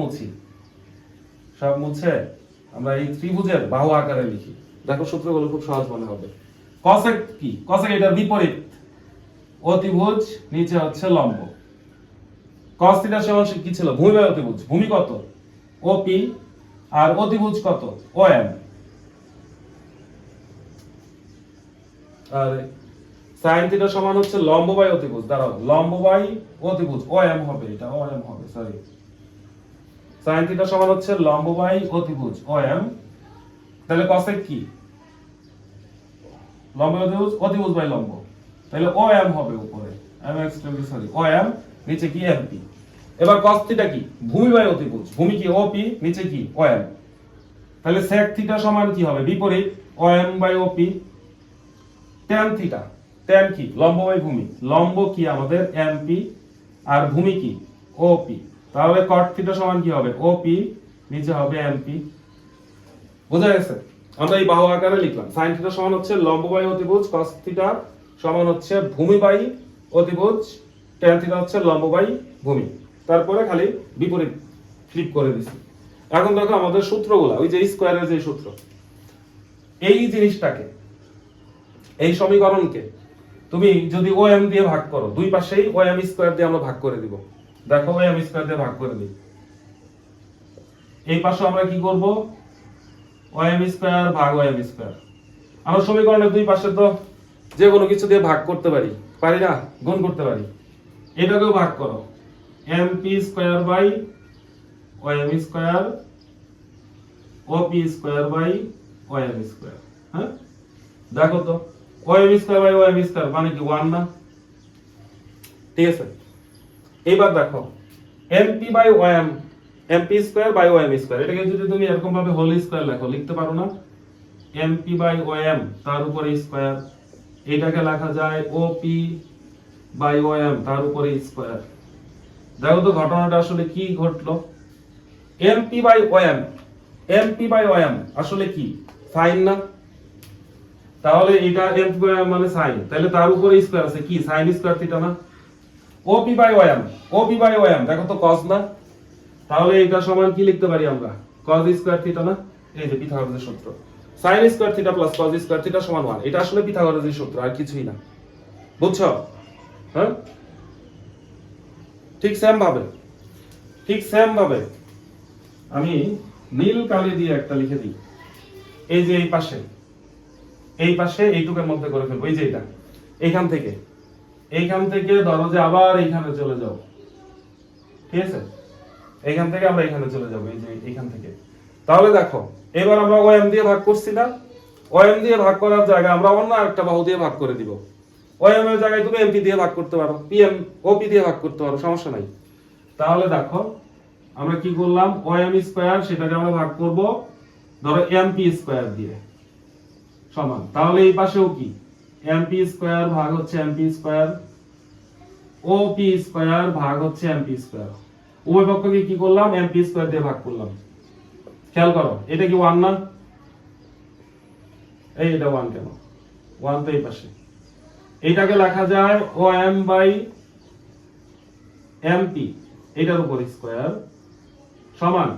মুছে আমরা এই ত্রিভুজের বাহু আকারে লিখি। দেখো সূত্রগুলো খুব সহজ মনে হবে। কসেক কি? কসেক এটার বিপরীত, অতিভুজ নিচে হচ্ছে লম্ব। cos থিটার সমান কি ছিল? ভূমি বাই অতিভুজ। ভূমি কত? ওপি, আর অতিভুজ কত? ওএম। আর sin থিটা সমান হচ্ছে লম্ব বাই অতিভুজ। দাঁড়াও, লম্ব বাই অতিভুজ, ওএম হবে, এটা ওএম হবে, সরি। sin থিটা সমান হচ্ছে লম্ব বাই অতিভুজ ওএম। তাহলে cosec কি? লম্ব অতিভুজ, অতিভুজ বাই লম্ব, তাহলে ও এম হবে উপরে, M extremely sorry O M, নিচে কি এমপি। এবার cos থিটা কি, ভূমি বাই অতিভুজ, ভূমি কি ওপি, নিচে কি ও এম, তাহলে sec থিটা সমান কি হবে বিপরীত O M by OP. tan theta, tan কি লম্ব বাই ভূমি, লম্ব কি আমাদের এমপি আর ভূমি কি ওপি, তাহলে cot থিটা সমান কি হবে ওপি, নিচে হবে এমপি। বোঝা গেছে? আমরা এই বাহু আকারে লিখলাম sin থিটা সমান হচ্ছে লম্ব বাই অতিভুজ, cos থিটা সমান হচ্ছে ভূমি বাই অতিভুজ, tan থিটা হচ্ছে লম্ব বাই ভূমি, তারপরে খালি বিপরীত ফ্লিপ করে দিছি। এখন দেখো আমাদের সূত্রগুলো, ওই যে স্কয়ারের যে সূত্র, এই জিনিসটাকে, এই সমীকরণকে তুমি যদি ও এম দিয়ে ভাগ করো, দুই পাশেই ও এম স্কয়ার দিয়ে আমরা ভাগ করে দিব। দেখো ও এম স্কয়ার দিয়ে ভাগ করে দিই, এই পাশে আমরা কি করব ও এম স্কয়ার ভাগ ও এম স্কয়ার। আমরা সমীকরণের দুই পাশে তো যে কোনো কিছু দিয়ে ভাগ করতে পারি, পারি না? গুণ করতে পারি। এটাকেও ভাগ করো, MP square by O M square, OP square by O M square. হ্যাঁ, দেখো তো O M square by O M square মানে কি 1 না? ঠিক আছে, এইবার দেখো MP by O M, MP square by O M square, এটাকে যদি তুমি এরকম ভাবে হোল স্কয়ার লেখো, লিখতে পারো না? এমপি বাই ও এম তার উপরে স্কয়ার, এটাকে লেখা যায় ওপি বাই ও এম তার উপরে স্কয়ার। দেখো তো ঘটনাটা আসলে কি ঘটলো। MP by O M, MP by O M আসলে কি সাইন না? তাহলে এটা এমপি বাই এম মানে সাইন, তাহলে তার উপরে স্কয়ার আছে কি সাইন স্কয়ার থিটা না? OP by O M, OP by O M দেখো তো cos না? তাহলে এটা সমান কি লিখতে পারি আমরা cos স্কয়ার থিটা না? এই যে পিথাগোরাসের সূত্র, sin square theta plus cos square theta সমান 1, এটা আসলে পিথাগোরাসের সূত্র আর কিছুই না। বুঝছো? হ্যাঁ, ঠিক সেম ভাবে, ঠিক সেম ভাবে আমি নীল কালি দিয়ে একটা লিখে দিই, এই যে এই পাশে, এই পাশে এইটুকের মধ্যে করে ফেলবো, এই যে এটা এইখান থেকে, এইখান থেকে ধরো যে আবার এইখানে চলে যাও, ঠিক আছে, এইখান থেকে আমরা এখানে চলে যাব, এই যে এইখান থেকে। তাহলে দেখো এবার আমরা ও এম দিয়ে ভাগ করছি না, ও এম দিয়ে ভাগ করার জায়গায় আমরা অন্য আরেকটা বাহু দিয়ে ভাগ করে দিব। ও এম এর জায়গায় তুমি এমপি দিয়ে ভাগ করতে পারো, পিএম ওপি দিয়ে ভাগ করতে পারো, সমস্যা নাই। তাহলে দেখো আমরা কি করলাম, ও এম স্কয়ার সেটাকে আমরা ভাগ করব ধরো এমপি স্কয়ার দিয়ে সমান, তাহলে এই পাশেও কি এমপি স্কয়ার ভাগ হচ্ছে এমপি স্কয়ার, ওপি স্কয়ার ভাগ হচ্ছে এমপি স্কয়ার, উভয় পক্ষকে কি করলাম এমপি স্কয়ার দিয়ে ভাগ করলাম। খেয়াল করো এটা কি 1 না? এই এটা 1 কেন? 1 তো এই পাশে, এইটাকে লেখা যায় ও এম বাই এমপি, এটার উপর স্কয়ার সমান,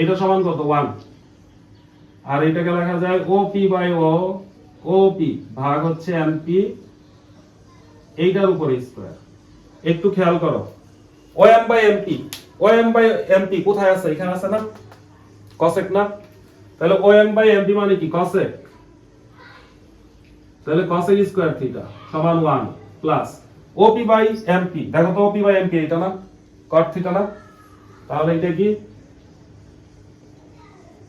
এটা সমান কত 1, আর এটাকে লেখা যায় ওপি বাই ওপি ভাগ হচ্ছে এমপি, এইটার উপর স্কয়ার। একটু খেয়াল করো O M by MP, O M by MP কোথায় আছে? এখানে আছে না? cosec না? তাহলে ও এম বাই এমপি মানে কি cosec, তাহলে cosec স্কয়ার থিটা সমান 1 প্লাস ওপি বাই এমপি, দেখো তো ওপি বাই এমপি এটা না cot থিটা না? তাহলে এটা কি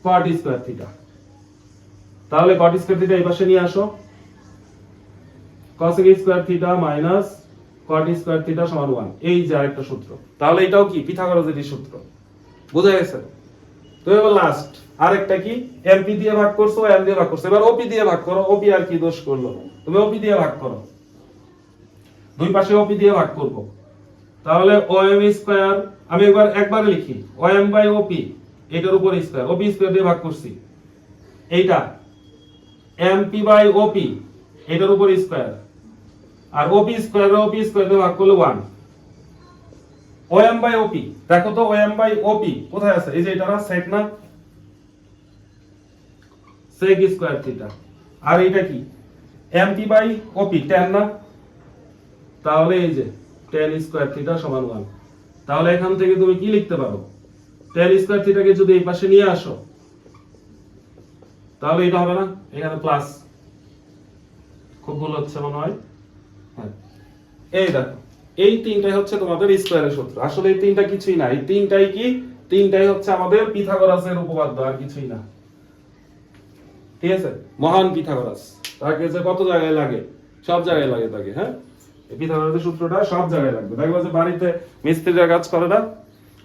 cot স্কয়ার থিটা, তাহলে cot স্কয়ার থিটা এই পাশে নিয়ে আসো, cosec square theta minus cot square theta সমান 1, এই যে আরেকটা সূত্র। তাহলে এটাও কি পিথাগোরাসের সূত্র, বুঝা গেছে? তো এবার লাস্ট আরেকটা কি, এমপি দিয়ে ভাগ করছো এম দিয়ে ভাগ করছো, এবার ওপি দিয়ে ভাগ করো, ওপি আর কি দোষ করলো, তুমি ওপি দিয়ে ভাগ করো, দুই পাশে ওপি দিয়ে ভাগ করব। তাহলে ও এম স্কয়ার, আমি একবারে লিখি ও এম বাই ওপি, এটার উপর স্কয়ার, ওপি স্কয়ার দিয়ে ভাগ করছি, এইটা এমপি বাই ওপি এটার উপর স্কয়ার, আর ওপি স্কয়ার দিয়ে ভাগ করলে 1, ও এম বাই ওপি দেখো তো ও এম বাই ওপি কোথায় আছে? এই যে এটা না sec না? sec স্কয়ার থিটা, আর এটা কি এমপি বাই ওপি tan না? তাহলে এই যে tan স্কয়ার থিটা সমান 1। তাহলে এখান থেকে তুমি কি লিখতে পারো, tan স্কয়ার থিটাকে যদি এই পাশে নিয়ে আসো তাহলে এটা হবে না, এখানে প্লাস, খুব ভুল হচ্ছে মনে হয়। হ্যাঁ, এই দেখো এই তিনটাই হচ্ছে তোমাদের স্কয়ারের সূত্র, আসলে এই তিনটা কিছুই না, এই তিনটাই কি, তিনটাই হচ্ছে আমাদের পিথাগোরাসের উপপাদ্য আর কিছুই না। ঠিক আছে, মহান পিথাগোরাস, তাকে যে কত জায়গায় লাগে, সব জায়গায় লাগে তাকে। হ্যাঁ, এই পিথাগোরাসের সূত্রটা সব জায়গায় লাগবে। দেখবা যে বাড়িতে মিস্ত্রিরা কাজ করে না,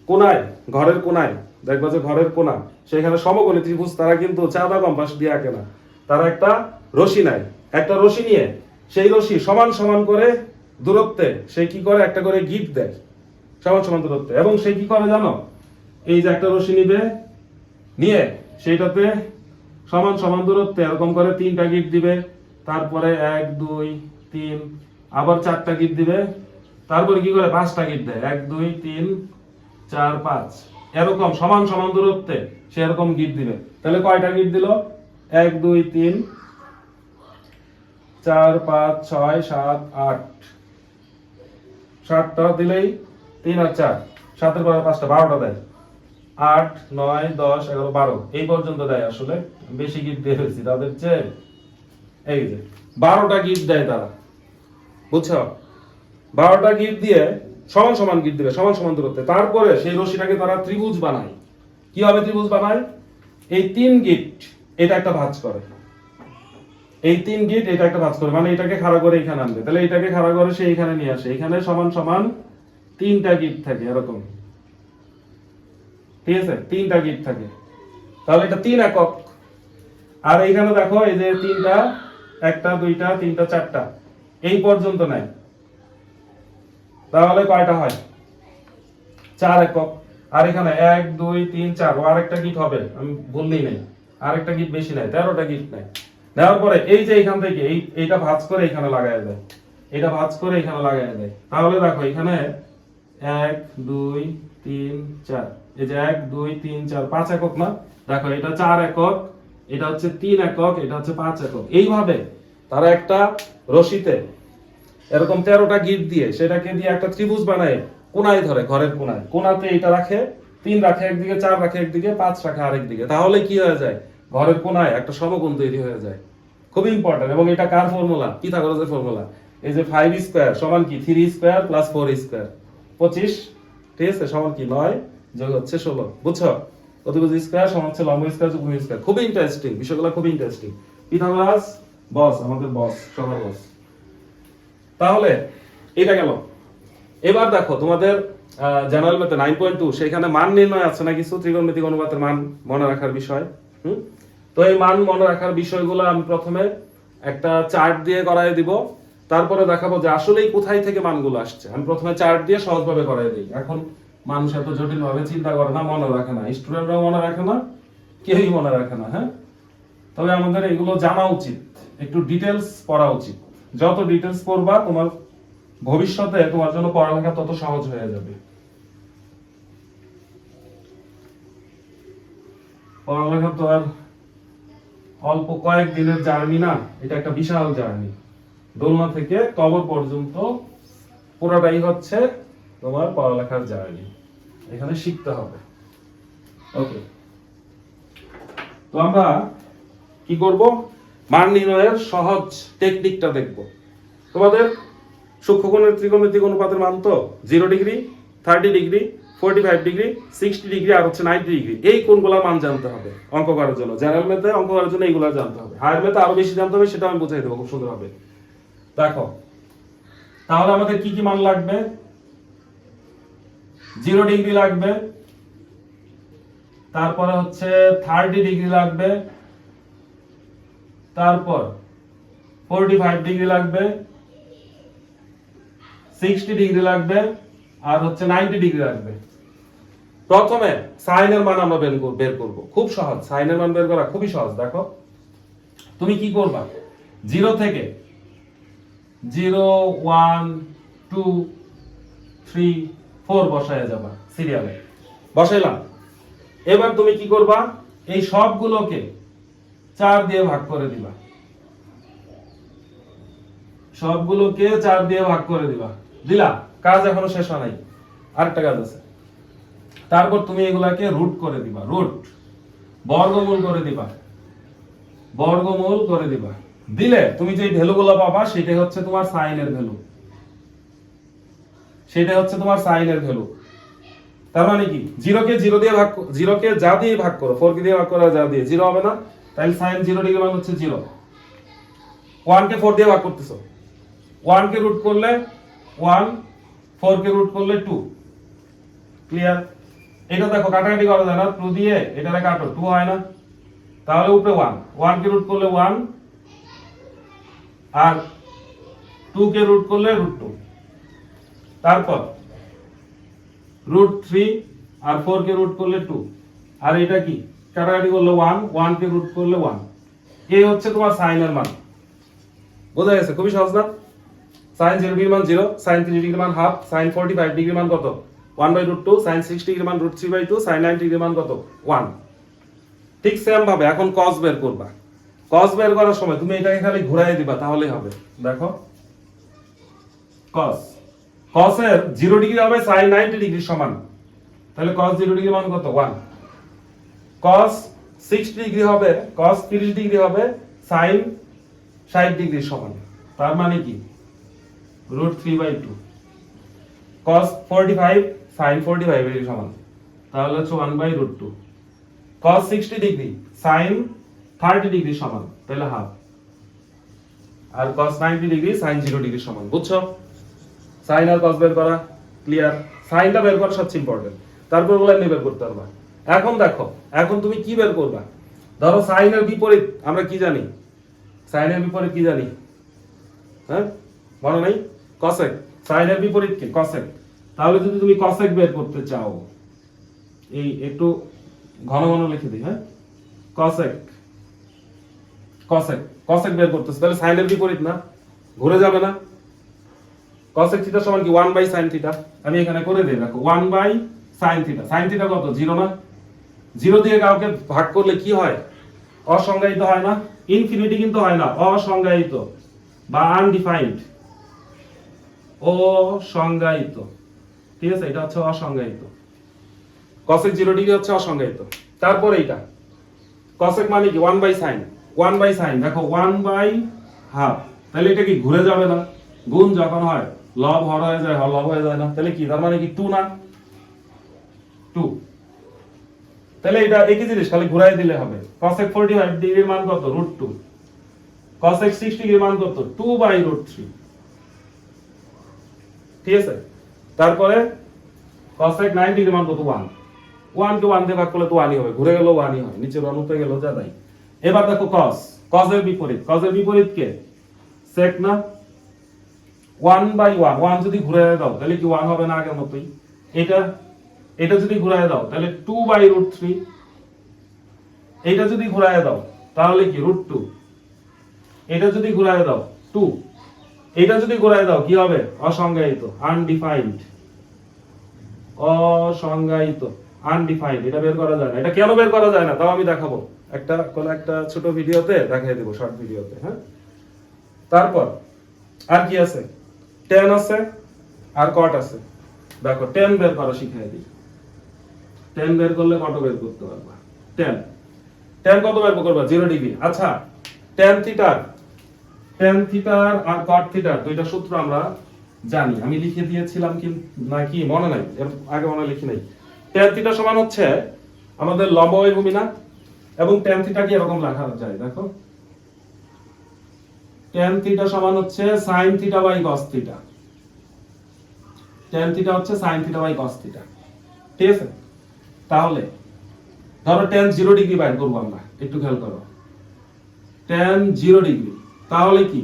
কোনায়, ঘরের কোনায় দেখবা যে ঘরের কোনা, সেখানে সমকোণী ত্রিভুজ তারা কিন্তু চাঁদা কম্পাস দিয়ে আঁকে না, তারা একটা রশি নেয়, একটা রশি নিয়ে সেই রশি সমান সমান করে দূরত্বে সে কি করে, একটা করে গিট দেয় সমান সমান দূরত্বে। এবং সে কি করে জানো, এই যে একটা রশি নিবে, নিয়ে সেইটাতে সমান সমান দূরত্বে এরকম করে 3টা গিট দিবে, তারপরে 1 2 3, আবার 4টা গিট দিবে, তারপরে কি করে 5টা গিট দেয়, 1 2 3 4 5, এরকম সমান সমান দূরত্বে সে এরকম গিট দিবে। তাহলে কয়টা গিট দিল, 1 2 3 4 5 6 7 8, 7টা দিলেই 3 আর 4, 7 এর পরে 5টা, 12টা দেয়, 8 9 10 11 12 এই পর্যন্ত দেয়। আসলে বেশি গিট দিয়ে ফেলছি তাদের চেয়ে, এই যে 12টা গিট দেয় তারা, বুঝছো? 12টা গিট দিয়ে সমান সমান গিট দিবে সমান সমান দূরত্বে, তারপরে সেই রশিটাকে তারা ত্রিভুজ বানায়। কিভাবে ত্রিভুজ বানায়, এই 3 গিট এটা একটা ভাঁজ করে, এই 3 গিট এটা একটা ভাঁজ করে, মানে এটাকে খাড়া করে এখানে আনবে, তাহলে এটাকে খাড়া করে সে এখানে নিয়ে আসে, এখানে সমান সমান 3টা গিট থাকে এরকম, ঠিক আছে, 3টা গিট থাকে, তাহলে এটা 3 একক। আর এইখানে দেখো এই যে 3টা, 1টা 2টা 3টা 4টা এই পর্যন্ত নেয়, তাহলে কয়টা হয়, 4 একক। আর এখানে 1 2 3 4, ও আরেকটা গিট হবে, আমি বললেই নাই, আরেকটা গিট বেশি নাই, 13টা গিট নাই। নেওয়ার পরে এই যে এখান থেকে এইটা ভাঁজ করে এখানে লাগায় দেয়, এটা ভাঁজ করে এখানে লাগায় দেয়। তাহলে দেখো এখানে 1 2 3 4, এই যে 1 2 3 4 5 একক না, দেখো এটা 4 একক, এটা হচ্ছে 3 একক, এটা হচ্ছে 5 একক। এইভাবে তারা একটা রশিতে এরকম 13টা গিট দিয়ে সেটাকে দিয়ে একটা ত্রিভুজ বানায়, কোনায় ধরে, ঘরের কোনায়, কোনাতে এটা রাখে, 3 রাখে একদিকে, 4 রাখে একদিকে, 5 রাখে আরেকদিকে। তাহলে কি হয়ে যায়, ঘরের কোনায় একটা সমকোণ তৈরি হয়ে যায়। খুব ইম্পর্টেন্ট। এবং এটা কার ফর্মুলা, পিথাগোরাসের ফর্মুলা। এই যে 5 স্কয়ার সমান কি 3 স্কয়ার প্লাস 4 স্কয়ার 25, ঠিক আছে, সমান কি 9 যোগ হচ্ছে 16, বুঝছো? অতিভুজ স্কয়ার সমান হচ্ছে লম্ব স্কয়ার যোগ ভূমি স্কয়ার। খুব ইন্টারেস্টিং বিষয়গুলো, খুব ইন্টারেস্টিং। পিথাগোরাস বস, আমাদের বস, সবার বস। তাহলে এটা গেল। এবার দেখো তোমাদের জেনারেল ম্যাথে 9.2 সেখানে মান নির্ণয় আছে না কিছু, ত্রিকোণমিতিক অনুপাতের মান মনে রাখার বিষয়। তো এই মান মনে রাখার বিষয়গুলো আমি প্রথমে একটা চার্ট দিয়ে করায় দিব, তারপরে দেখাবো যে আসলেই কোথায় থেকে মানগুলো আসছে। আমি প্রথমে চার্ট দিয়ে সহজভাবে করায় দিই। এখন মানুষ এত জটিল ভাবে চিন্তা করে না, মনে রাখে না, স্টুডেন্টরাও মনে রাখে না, কেউই মনে রাখে না। হ্যাঁ, তবে আমাদের এগুলো জানা উচিত, একটু ডিটেলস পড়া উচিত। যত ডিটেলস পড়বা তোমার ভবিষ্যতে তোমার জন্য পড়ালেখা তত সহজ হয়ে যাবে। পড়ালেখা তো আর অল্প কয়েক দিনের জার্নি না, এটা একটা বিশাল জার্নি। দোলনা থেকে কবর পর্যন্ত পুরোটাই হচ্ছে তোমার পড়ালেখার জার্নি, এখানে শিখতে হবে। ওকে, তো আমরা কি করব, মান নির্ণয়ের সহজ টেকনিকটা দেখব। তোমাদের সূক্ষ্মকোণের ত্রিকোণমিতিক অনুপাতের মান তো 0 ডিগ্রি, 30 ডিগ্রি, 45 ডিগ্রি, 60 ডিগ্রি আর হচ্ছে 90 ডিগ্রি। এই কোণগুলোর মান জানতে হবে অঙ্ক করার জন্য। জেনারেল ম্যাথে অঙ্ক করার জন্য এইগুলো জানতে হবে। হায়ার ম্যাথে আরো বেশি জানতে হবে, সেটা আমি বুঝাই দেবো খুব সুন্দর হবে। দেখো তাহলে আমাদের কি কি মান লাগবে, 0 ডিগ্রি লাগবে, তারপরে হচ্ছে 30 ডিগ্রি লাগবে, তারপর 45 ডিগ্রি লাগবে, 60 ডিগ্রি লাগবে, আর হচ্ছে 90 ডিগ্রি লাগবে। প্রথমে সাইনের মান আমরা বের করব। খুব সহজ, সাইনের মান বের করা খুবই সহজ। দেখো তুমি কি করবা, 0 থেকে 0 1 2 3 4 বসায় যাবা সিরিয়ালে, বসাইলাম। এবার তুমি কি করবা, এই সবগুলোকে 4 দিয়ে ভাগ করে দিবা, সবগুলোকে 4 দিয়ে ভাগ করে দিবা। দিলা, কাজ এখনো শেষ হয় নাই, আরেকটা কাজ আছে। তারপর তুমি এগুলাকে রুট করে দিবা, রুট, বর্গমূল করে দিবা, বর্গমূল করে দিবা। দিলে তুমি যে ভ্যালুগুলো পাবা সেটাই হচ্ছে তোমার সাইনের ভ্যালু, সেটা হচ্ছে তোমার সাইনের ভ্যালু। তার মানে কি, 0 কে 0 দিয়ে ভাগ, 0 কে যা দিয়ে ভাগ করো, 4 কে দিয়ে ভাগ করো যা দিয়ে, 0 হবে না। তাহলে sin 0 ডিগ্রি মান হচ্ছে 0। 1 কে 4 দিয়ে ভাগ করতেছো, 1 কে রুট করলে 1, 4 কে রুট করলে 2। ক্লিয়ার? এটা দেখো কাটাকাটি করা যায় না, 2 দিয়ে এটারে কাটো, 2 হয় না, তাহলে উপরে 1, 1 কে রুট করলে 1 আর 2 কে রুট করলে √2, তারপর √3 আর 4 কে রুট করলে 2, আর এটা কি কাটাকাটি করলে 1, 1 কে রুট করলে 1। এই হচ্ছে তোমার sin এর মান। বোঝা গেছে? খুবই সহজ না? sin 0 ডিগ্রি মান 0, sin 3 ডিগ্রি মান হাফ, sin 45 ডিগ্রি মান কত 1/√2, sin 6 ডিগ্রি মান √3/2, sin 90 ডিগ্রি মান কত 1। ঠিক সেম ভাবে এখন cos বের করবা। cos বের করার সময় তুমি এটাকে খালি ঘোরায় দিবা তাহলেই হবে। দেখো cos এর 0 ডিগ্রি হবে sin 90 ডিগ্রি সমান, তাহলে cos 0 ডিগ্রি মান কত 1। cos 60 ডিগ্রি হবে, cos 30 ডিগ্রি হবে sin 60 ডিগ্রি সমান, তার মানে কি √3/2। cos 45 sin 45 এর সমান, তাহলে হচ্ছে 1/√2। cos 60 ডিগ্রি sin 30 ডিগ্রি সমান, তাহলে হাফ। আর cos 90 ডিগ্রি sin 0 ডিগ্রি সমান। বুঝছো? sin আর cos বের করা ক্লিয়ার? সাইনটা বের করা সবচেয়ে ইম্পর্টেন্ট, তারপর ওগুলা নিয়ে বের করতে পারবা। এখন দেখো, এখন তুমি কি বের করবা? ধরো sin এর বিপরীত আমরা কি জানি? sin এর বিপরীত কি জানি? হ্যাঁ, মনে নাই? cosec। sin এর বিপরীত কি? cosec। তাহলে যদি তুমি cosec বের করতে চাও, এই একটু ঘন ঘন লিখে দিই, হ্যাঁ, cosec cosec বের করতেছ, তাহলে sin এর বিপরীত না, ঘুরে যাবে না? cosec থিটা সমান কি 1/sin থিটা। আমি এখানে করে দেই, দেখো 1/sin থিটা। sin থিটা কত 0 না? 0 দিয়ে কাউকে ভাগ করলে কি হয়? অসংজ্ঞায়িত হয় না? ইনফিনিটি কিন্তু হয় না, অসংজ্ঞায়িত বা আনডিফাইন্ড, অসংজ্ঞায়িত। ঠিক আছে, এটা হচ্ছে অসংজ্ঞায়িত। cosec 0 ডিগ্রি হচ্ছে অসংজ্ঞায়িত। তারপর এইটা cosec মানে কি 1/sin। দেখো 1/2, তাহলে এটা কি ঘুরে যাবে না? গুণ যখন হয় লব হর হয়ে যায়, লব হয়ে যায় না, তাহলে কি তার মানে কি 2 না? 2। তাহলে এটা একই জিনিস, খালি ঘুরাই দিলে হবে। cosec 45 ডিগ্রির মান কত √2, cosec 60 ডিগ্রির মান কত 2/√3। ঠিক আছে, তারপরে cosec 90 ডিগ্রির মান কত 1, 1 কে 1 দিয়ে ভাগ করলে তো 1ই হবে, ঘুরে গেল 1ই হয়, নিচে রনুতে গেল যা তাই। এবার দেখো cos এর বিপরীত, cos এর বিপরীত কে? sec না? 1/1, 1 যদি ঘুরায় দাও তাহলে কি 1 হবে না আগের মতই? এটা যদি ঘুরায় দাও তাহলে 2/√3, এটা যদি ঘুরায় দাও তাহলে কি √2, এটা যদি ঘুরায় দাও 2, এটা যদি ঘুরায় দাও কি হবে? অসংজ্ঞায়িত, আনডিফাইন্ড, অসংজ্ঞায়িত, আনডিফাইন্ড। এটা বের করা যায় না। এটা কেন বের করা যায় না তাও আমি দেখাবো একটা ছোট ভিডিওতে দেখাই দেব, শর্ট ভিডিওতে। হ্যাঁ, তারপর আর কি আছে? tan আছে আর cot আছে। দেখো tan বের করা শিখিয়ে দিই। tan বের করলে কত বের করতে পারবা? tan কত বের করবা? 0 ডিগ্রি। আচ্ছা, tan থিটার আর cot থিটার দুইটা সূত্র আমরা জানি, আমি লিখে দিয়েছিলাম কি নাকি মনে নাই, এর আগে মনে লিখি নাই। tan থিটা সমান হচ্ছে আমাদের লম্ববায়ু ভূমি না, এবং tan থিটা কি এরকম লেখা যায়, দেখো tan থিটা সমান হচ্ছে sin theta by cos theta. tan theta হচ্ছে sin theta by cos theta. ঠিক আছে, তাহলে ধরো tan 0 ডিগ্রি বাইর করব আমরা, একটু খেয়াল করো। tan 0 ডিগ্রি তাহলে কি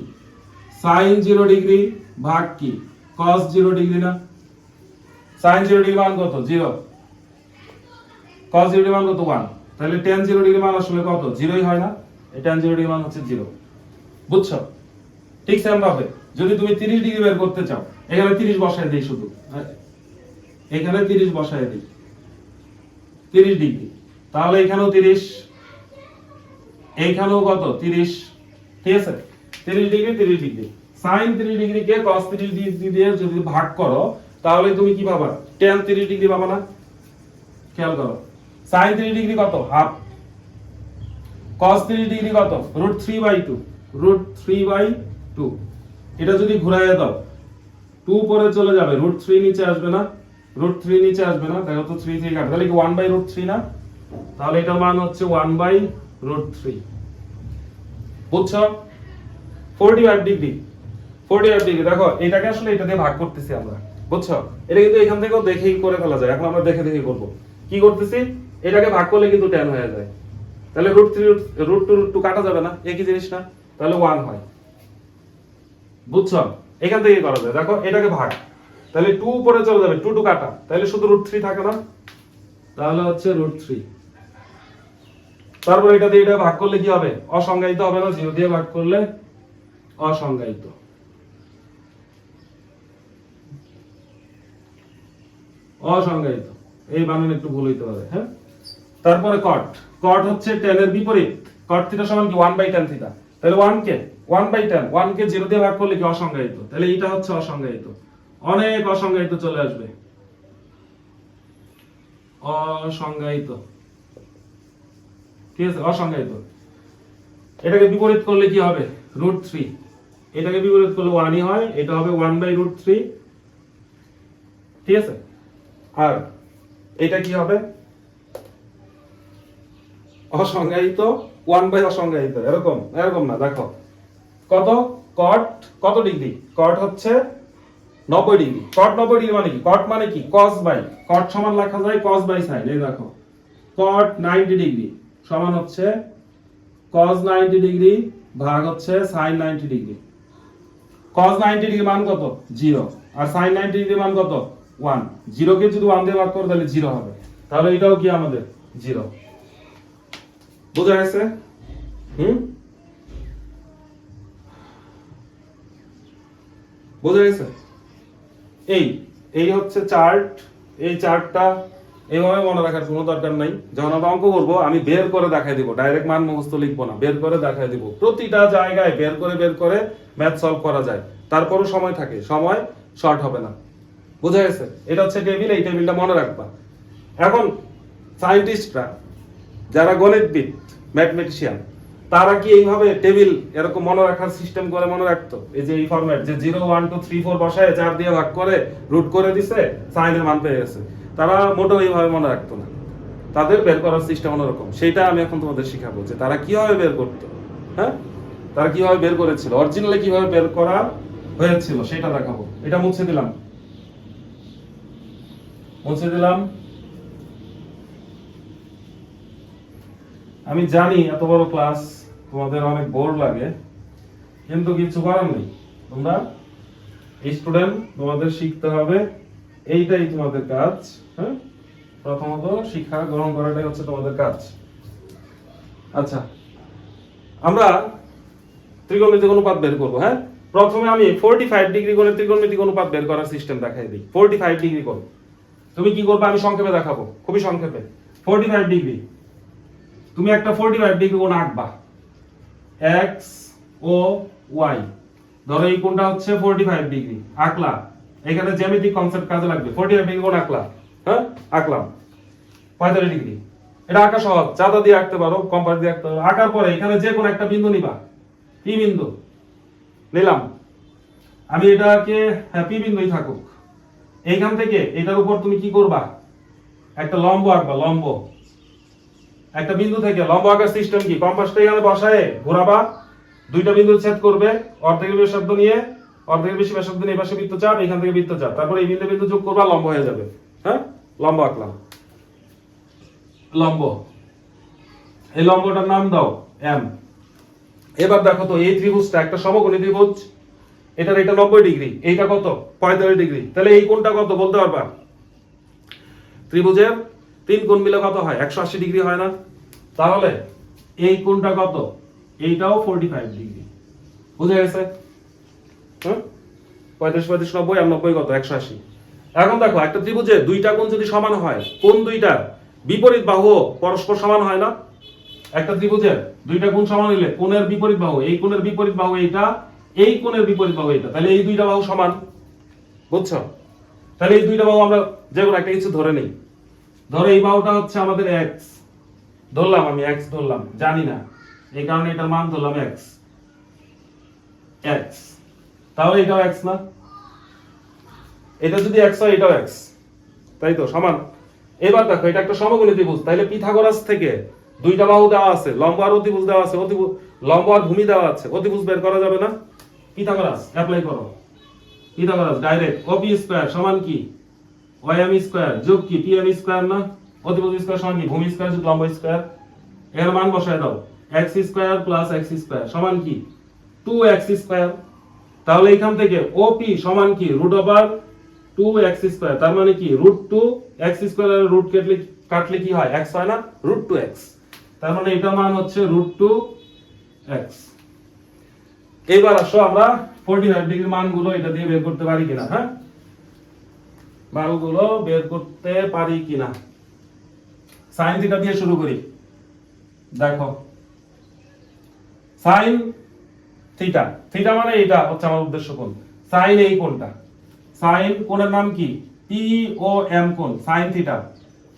sin 0 ডিগ্রি ভাগ কি cos 0 ডিগ্রি না? sin 0 ডিগ্রি মান কত 0, cos 0 ডিগ্রি মান কত 1, তাহলে tan 0 ডিগ্রি মান আসলে কত 0ই হয় না? এই tan 0 ডিগ্রি মান হচ্ছে 0। বুঝছো? ঠিক সেম ভাবে যদি তুমি 30 ডিগ্রি বের করতে চাও, এখানে 30 বসায় দেই, শুধু এখানে 30 বসায় দেই, 30 ডিগ্রি, তাহলে এখানেও 30, এইখানেও কত 30। ঠিক আছে, 30 ডিগ্রি sin 30 ডিগ্রি কে cos 30 ডিগ্রি দিয়ে যদি ভাগ করো তাহলে তুমি কি পাবা? tan 30 ডিগ্রি পাবা না? খেয়াল করো, sin 30 ডিগ্রি কত হাফ, cos 30 ডিগ্রি কত √3/2। এটা যদি ঘুরাইয়া দাও 2 পরে চলে যাবে, √3 নিচে আসবে না? দেখো তো 3 কাটবে, তাহলে কি 1/√3 না? তাহলে এটার মান হচ্ছে 1/√3। বুঝছো? 45 ডিগ্রি, 45 ডিগ্রি। দেখো এটাকে আসলে এটা দিয়ে ভাগ করতেছি আমরা, বুঝছো? এটা কিন্তু এখান থেকেও দেখেই করে ফেলা যায়। এখন আমরা দেখে দেখে করব। কি করতেছি? এটাকে ভাগ করলে কিন্তু tan হয়ে যায়। তাহলে √3 √2 কাটা যাবে না, একই জিনিস না? তাহলে 1 হয়। বুঝছো? এখান থেকে করা যায়। দেখো এটাকে ভাগ, তাহলে 2 উপরে চলে যাবে, 2 কাটা, তাহলে শুধু √3 থাকে না? তাহলে হচ্ছে √3। তারপর এটা দিয়ে এটা ভাগ করলে কি হবে? অসংজ্ঞায়িত হবে না? 0 দিয়ে ভাগ করলে অসংজ্ঞায়িত। অসংজ্ঞায়িত, এই বানান একটু ভুল হইতে পারে, হ্যাঁ? তারপরে cot, cot হচ্ছে tan এর বিপরীত। cot থিটা সমান কি 1/tan থিটা। তাহলে 1 কে 1/tan, 1 কে 0 দিয়ে ভাগ করলে কি অসংজ্ঞায়িত। তাহলে এটা হচ্ছে অসংজ্ঞায়িত। অনেক অসংজ্ঞায়িত চলে আসবে, অসংজ্ঞায়িত। ঠিক আছে, অসংজ্ঞায়িত। এটাকে বিপরীত করলে কি হবে? √3। এটাকে বিপরীত করলে 1ই হয়, এটা হবে 1/√3। ঠিক আছে, আর এটা কি হবে? অসংজ্ঞায়িত 1 অসংজ্ঞায়িত, এরকম এরকম না। দেখো কত cot কত ডিগ্রি? cot হচ্ছে 90 ডিগ্রি। cot 90 ডিগ্রি মানে কি? cot মানে কি? cos বাই, cot সমান লেখা যায় cos বাই sin। এই দেখো cot 90 ডিগ্রি সমান হচ্ছে cos 90 ডিগ্রি ভাগ হচ্ছে sin 90 ডিগ্রি। cos 90 ডিগ্রি মান কত? 0। আর sin 90 ডিগ্রি মান কত? 1। 0 কে যদি 1 দিয়ে ভাগ করো তাহলে 0 হবে। তাহলে এটাও কি আমাদের 0। বুঝা গেছে? বুঝা গেছে? এই এই হচ্ছে চার্ট। এই চার্টটা এইভাবে মনে রাখার কোনো দরকার নাই। যখন আমরা অঙ্ক করবো আমি বের করে দেখাই দিব, ডাইরেক্ট মান মুখস্থ লিখবো না, বের করে দেখাই দিব। প্রতিটা জায়গায় বের করে ম্যাথ সলভ করা যায়। তারপরও সময় থাকে, সময় শর্ট হবে না। বুঝা গেছে? এটা হচ্ছে টেবিল, এই টেবিলটা মনে রাখবা। এখন সায়েন্টিস্টরা যারা গণিতবিদ, ম্যাথমেটিশিয়ান, তারা কি এইভাবে টেবিল এরকম মনে রাখার সিস্টেম করে মনে রাখতো? এই যে এই ফরম্যাট, যে 0 1 2 3 4 বসায় 4 দিয়ে ভাগ করে রুট করে দিছে, সাইনের মান পেয়ে গেছে। তারা মোটেও এইভাবে মনে রাখতো না। তাদের বের করার সিস্টেম অন্যরকম। সেটা আমি এখন তোমাদের শিখাবো যে তারা কিভাবে বের করতো। হ্যাঁ, তারা কিভাবে বের করেছিল, অরিজিনালি কিভাবে বের করা হয়েছিল সেটা দেখাবো। এটা মুছে দিলাম, মুছে দিলাম। আমি জানি এত বড় ক্লাস তোমাদের অনেক বোর লাগে, কিন্তু কিছু করার নেই। তোমরা স্টুডেন্ট, তোমাদের শিখতে হবে, এইটাই তোমাদের কাজ। হ্যাঁ, প্রথমত শিক্ষা গ্রহণ করাটাই হচ্ছে তোমাদের কাজ। আচ্ছা, আমরা ত্রিকোণমিতিক অনুপাত বের করব। হ্যাঁ, প্রথমে আমি 45 ডিগ্রি কোণে ত্রিকোণমিতিক অনুপাত বের করার সিস্টেম দেখাই দিই। 45 ডিগ্রি কোণ তুমি কি করবে আমি সংক্ষেপে দেখাবো, খুবই সংক্ষেপে। 45 ডিগ্রি, তুমি একটা 45 ডিগ্রি কোণ আঁকবা, এক্স ও ওয়াই। ধরো এই কোণটা হচ্ছে 45 ডিগ্রি, আঁকলা। এখানে জ্যামিতিক কনসেপ্ট কাজে লাগবে। 45 ডিগ্রি কোণ আঁকলা, হ্যাঁ আঁকলাম। 45 ডিগ্রি, এটা আঁকা সহজ, চাঁদা দিয়ে আঁকতে পারো, কম্পাস দিয়ে আঁকতে পারো। আঁকার পরে এখানে যে কোনো একটা বিন্দু নিবা। পি বিন্দু নিলাম আমি, এটাকে পি বিন্দুই থাকুক। এইখান থেকে এটার উপর তুমি কি করবা? একটা লম্ব আঁকবা। লম্ব একটা বিন্দু থেকে লম্ব আঁকার সিস্টেম কি? কম্পাসটা এখানে বসায় ঘোরাবা, দুইটা বিন্দু ছেদ করবে, অর্ধেকের ব্যাসার্ধ নিয়ে, অর্ধেকের বেশি ব্যাসার্ধ নিয়ে পাশে বৃত্তচাপ, এখান থেকে বৃত্তচাপ, তারপর এই বিন্দু বিন্দু যোগ করবা, লম্ব হয়ে যাবে। হ্যাঁ, লম্ব আঁকলাম। লম্ব, এই লম্বটার নাম দাও এম। এবার দেখো তো এই ত্রিভুজটা একটা সমকোণী ত্রিভুজ, এটার এটা 90 ডিগ্রি, এইটা কত? 45 ডিগ্রি। তাহলে এই কোণটা কত বলতে পারবা? ত্রিভুজের 3 কোণ মিলে কত হয়? 180 ডিগ্রি হয় না? তাহলে এই কোণটা কত? এইটাও 45 ডিগ্রি। বুঝে গেছে? হ্যাঁ, 35 35 90 আর 90 কত? 180। এখন দেখো একটা ত্রিভুজে দুইটা কোণ যদি সমান হয়, কোণ দুইটা বিপরীত বাহু পরস্পর সমান হয় না? একটা ত্রিভুজের দুইটা কোণ সমান হইলে কোণের বিপরীত বাহু, এই কোণের বিপরীত বাহু এইটা, এই কোণের বিপরীত বাহু এইটা, তাহলে এই দুইটা বাহু সমান। বুঝছো? তাহলে এই দুইটা বাহু আমরা যে কোনো একটা কিছু ধরে নেই। ধরো এই বাহুটা হচ্ছে আমাদের x ধরলাম, আমি x ধরলাম, জানি না এই কারণে এটার মান ধরলাম x। x, তাহলে এটাও x না? এটা যদি x হয় এটাও x, তাই তো? সমান। এবার দেখো এটা একটা সমকোণী ত্রিভুজ, তাহলে পিথাগোরাস থেকে দুইটা বাহু দেওয়া আছে, লম্ব আর অতিভুজ দেওয়া আছে। লম্ব আর ভূমি দেওয়া আছে, অতিভুজ বের করা যাবে না? পিথাগোরাস অ্যাপ্লাই করো। পিথাগোরাস ডাইরেক্ট ওপি স্কয়ার সমান কি ওএম স্কয়ার যোগ কি পিএম স্কয়ার না? অতিভুজ স্কয়ার সমান কি ভূমি স্কয়ার যোগ লম্ব স্কয়ার। এর মান বসায় দাও, x square plus x square সমান কি 2x স্কয়ার। তাহলে এখান থেকে ওপি সমান কি রুট ওভার 2x স্কয়ার, তার মানে কি রুট 2x স্কয়ার এর রুট কাটলে কি হয় x হয় না, রুট 2x। তার মানে এটা মান হচ্ছে রুট 2x। এবার আসো আমরা 45 ডিগ্রি মানগুলো এটা দিয়ে বের করতে পারি কিনা। হ্যাঁ, মানগুলো বের করতে পারি কিনা। সাইন থিটা দিয়ে শুরু করি। দেখো সাইন থিটা, থিটা মানে এটা হচ্ছে আমার উদ্দেশ্য কোণ। সাইন এই কোণটা, সাইন কোণের নাম কি পি ও এম কোণ, সাইন থিটা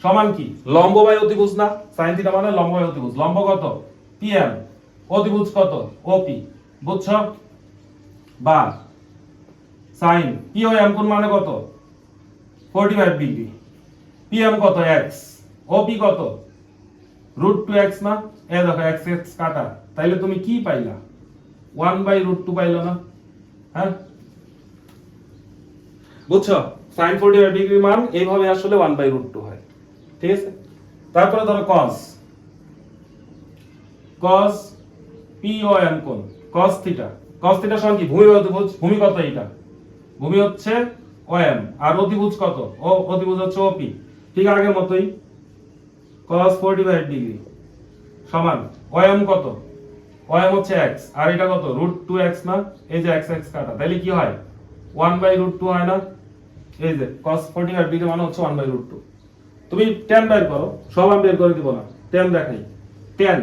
সমান কি লম্ব বাই অতিভুজ না? সাইন থিটা মানে লম্ব বাই অতিভুজ। লম্ব কত পিএম, অতিভুজ কত ওপি, বুঝছো? বা সাইন পি ও এম কোণ মানে কত 45 ডিগ্রি, পিএম কত x, ওপি কত রুট 2x না? এই দেখো x x কাটা, তাইলে তুমি কি পাইলা 1/√2 পাইলা না? হ্যাঁ, বুঝছো? sin 45 ডিগ্রি মান এইভাবে আসলে 1/√2 হয়। ঠিক আছে, তারপরে ধরো cos, cos p ও m কোণ, cos থিটা, cos থিটা সমান কি ভূমি বাই অতিভুজ। ভূমি কত এটা, ভূমি হচ্ছে ওএম আর অতিভুজ কত, ও অতিভুজ হচ্ছে ওপি। ঠিক আগের মতোই cos 45 ডিগ্রি সমান ওএম কত, ওএম হচ্ছে x আর এটা কত রুট 2x না? এই যে x x কাটা, তাহলে কি হয় 1/√2 হয় না? এই যে cos 45 ডিগ্রি মানে হচ্ছে 1/√2। তুমি tan বের করো, সব আমি বের করে দিব না, tan দেখাই। tan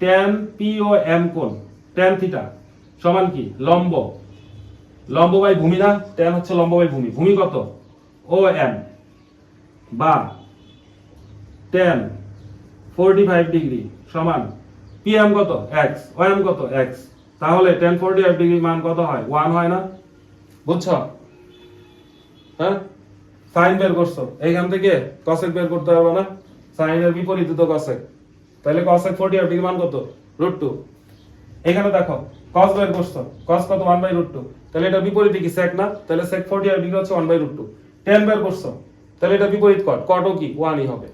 tan p ও m কোণ, tan থিটা সমান কি লম্ব, লম্ব বাই ভূমি না? tan হচ্ছে লম্ব বাই ভূমি, ভূমি কত ও m বা tan 45 ডিগ্রি সমান pm কত x, om কত x। তাহলে tan 45 ডিগ্রি মান কত হয় 1 হয় না? বুঝছো? হ্যাঁ, সাইন বের করছো, এইখান থেকে cosec বের করতে হবে না? সাইনের বিপরীত তো cosec, তাহলে cosec 45 ডিগ্রি মান কত √2। এখানে দেখো cos বের করছো, cos কত 1/√2, তাহলে এটা বিপরীতে কি sec না? তাহলে sec 45 ডিগ্রি হচ্ছে 1/√2। tan বের করছো, তাহলে এটা বিপরীত cot, cotও কি 1ই হবে।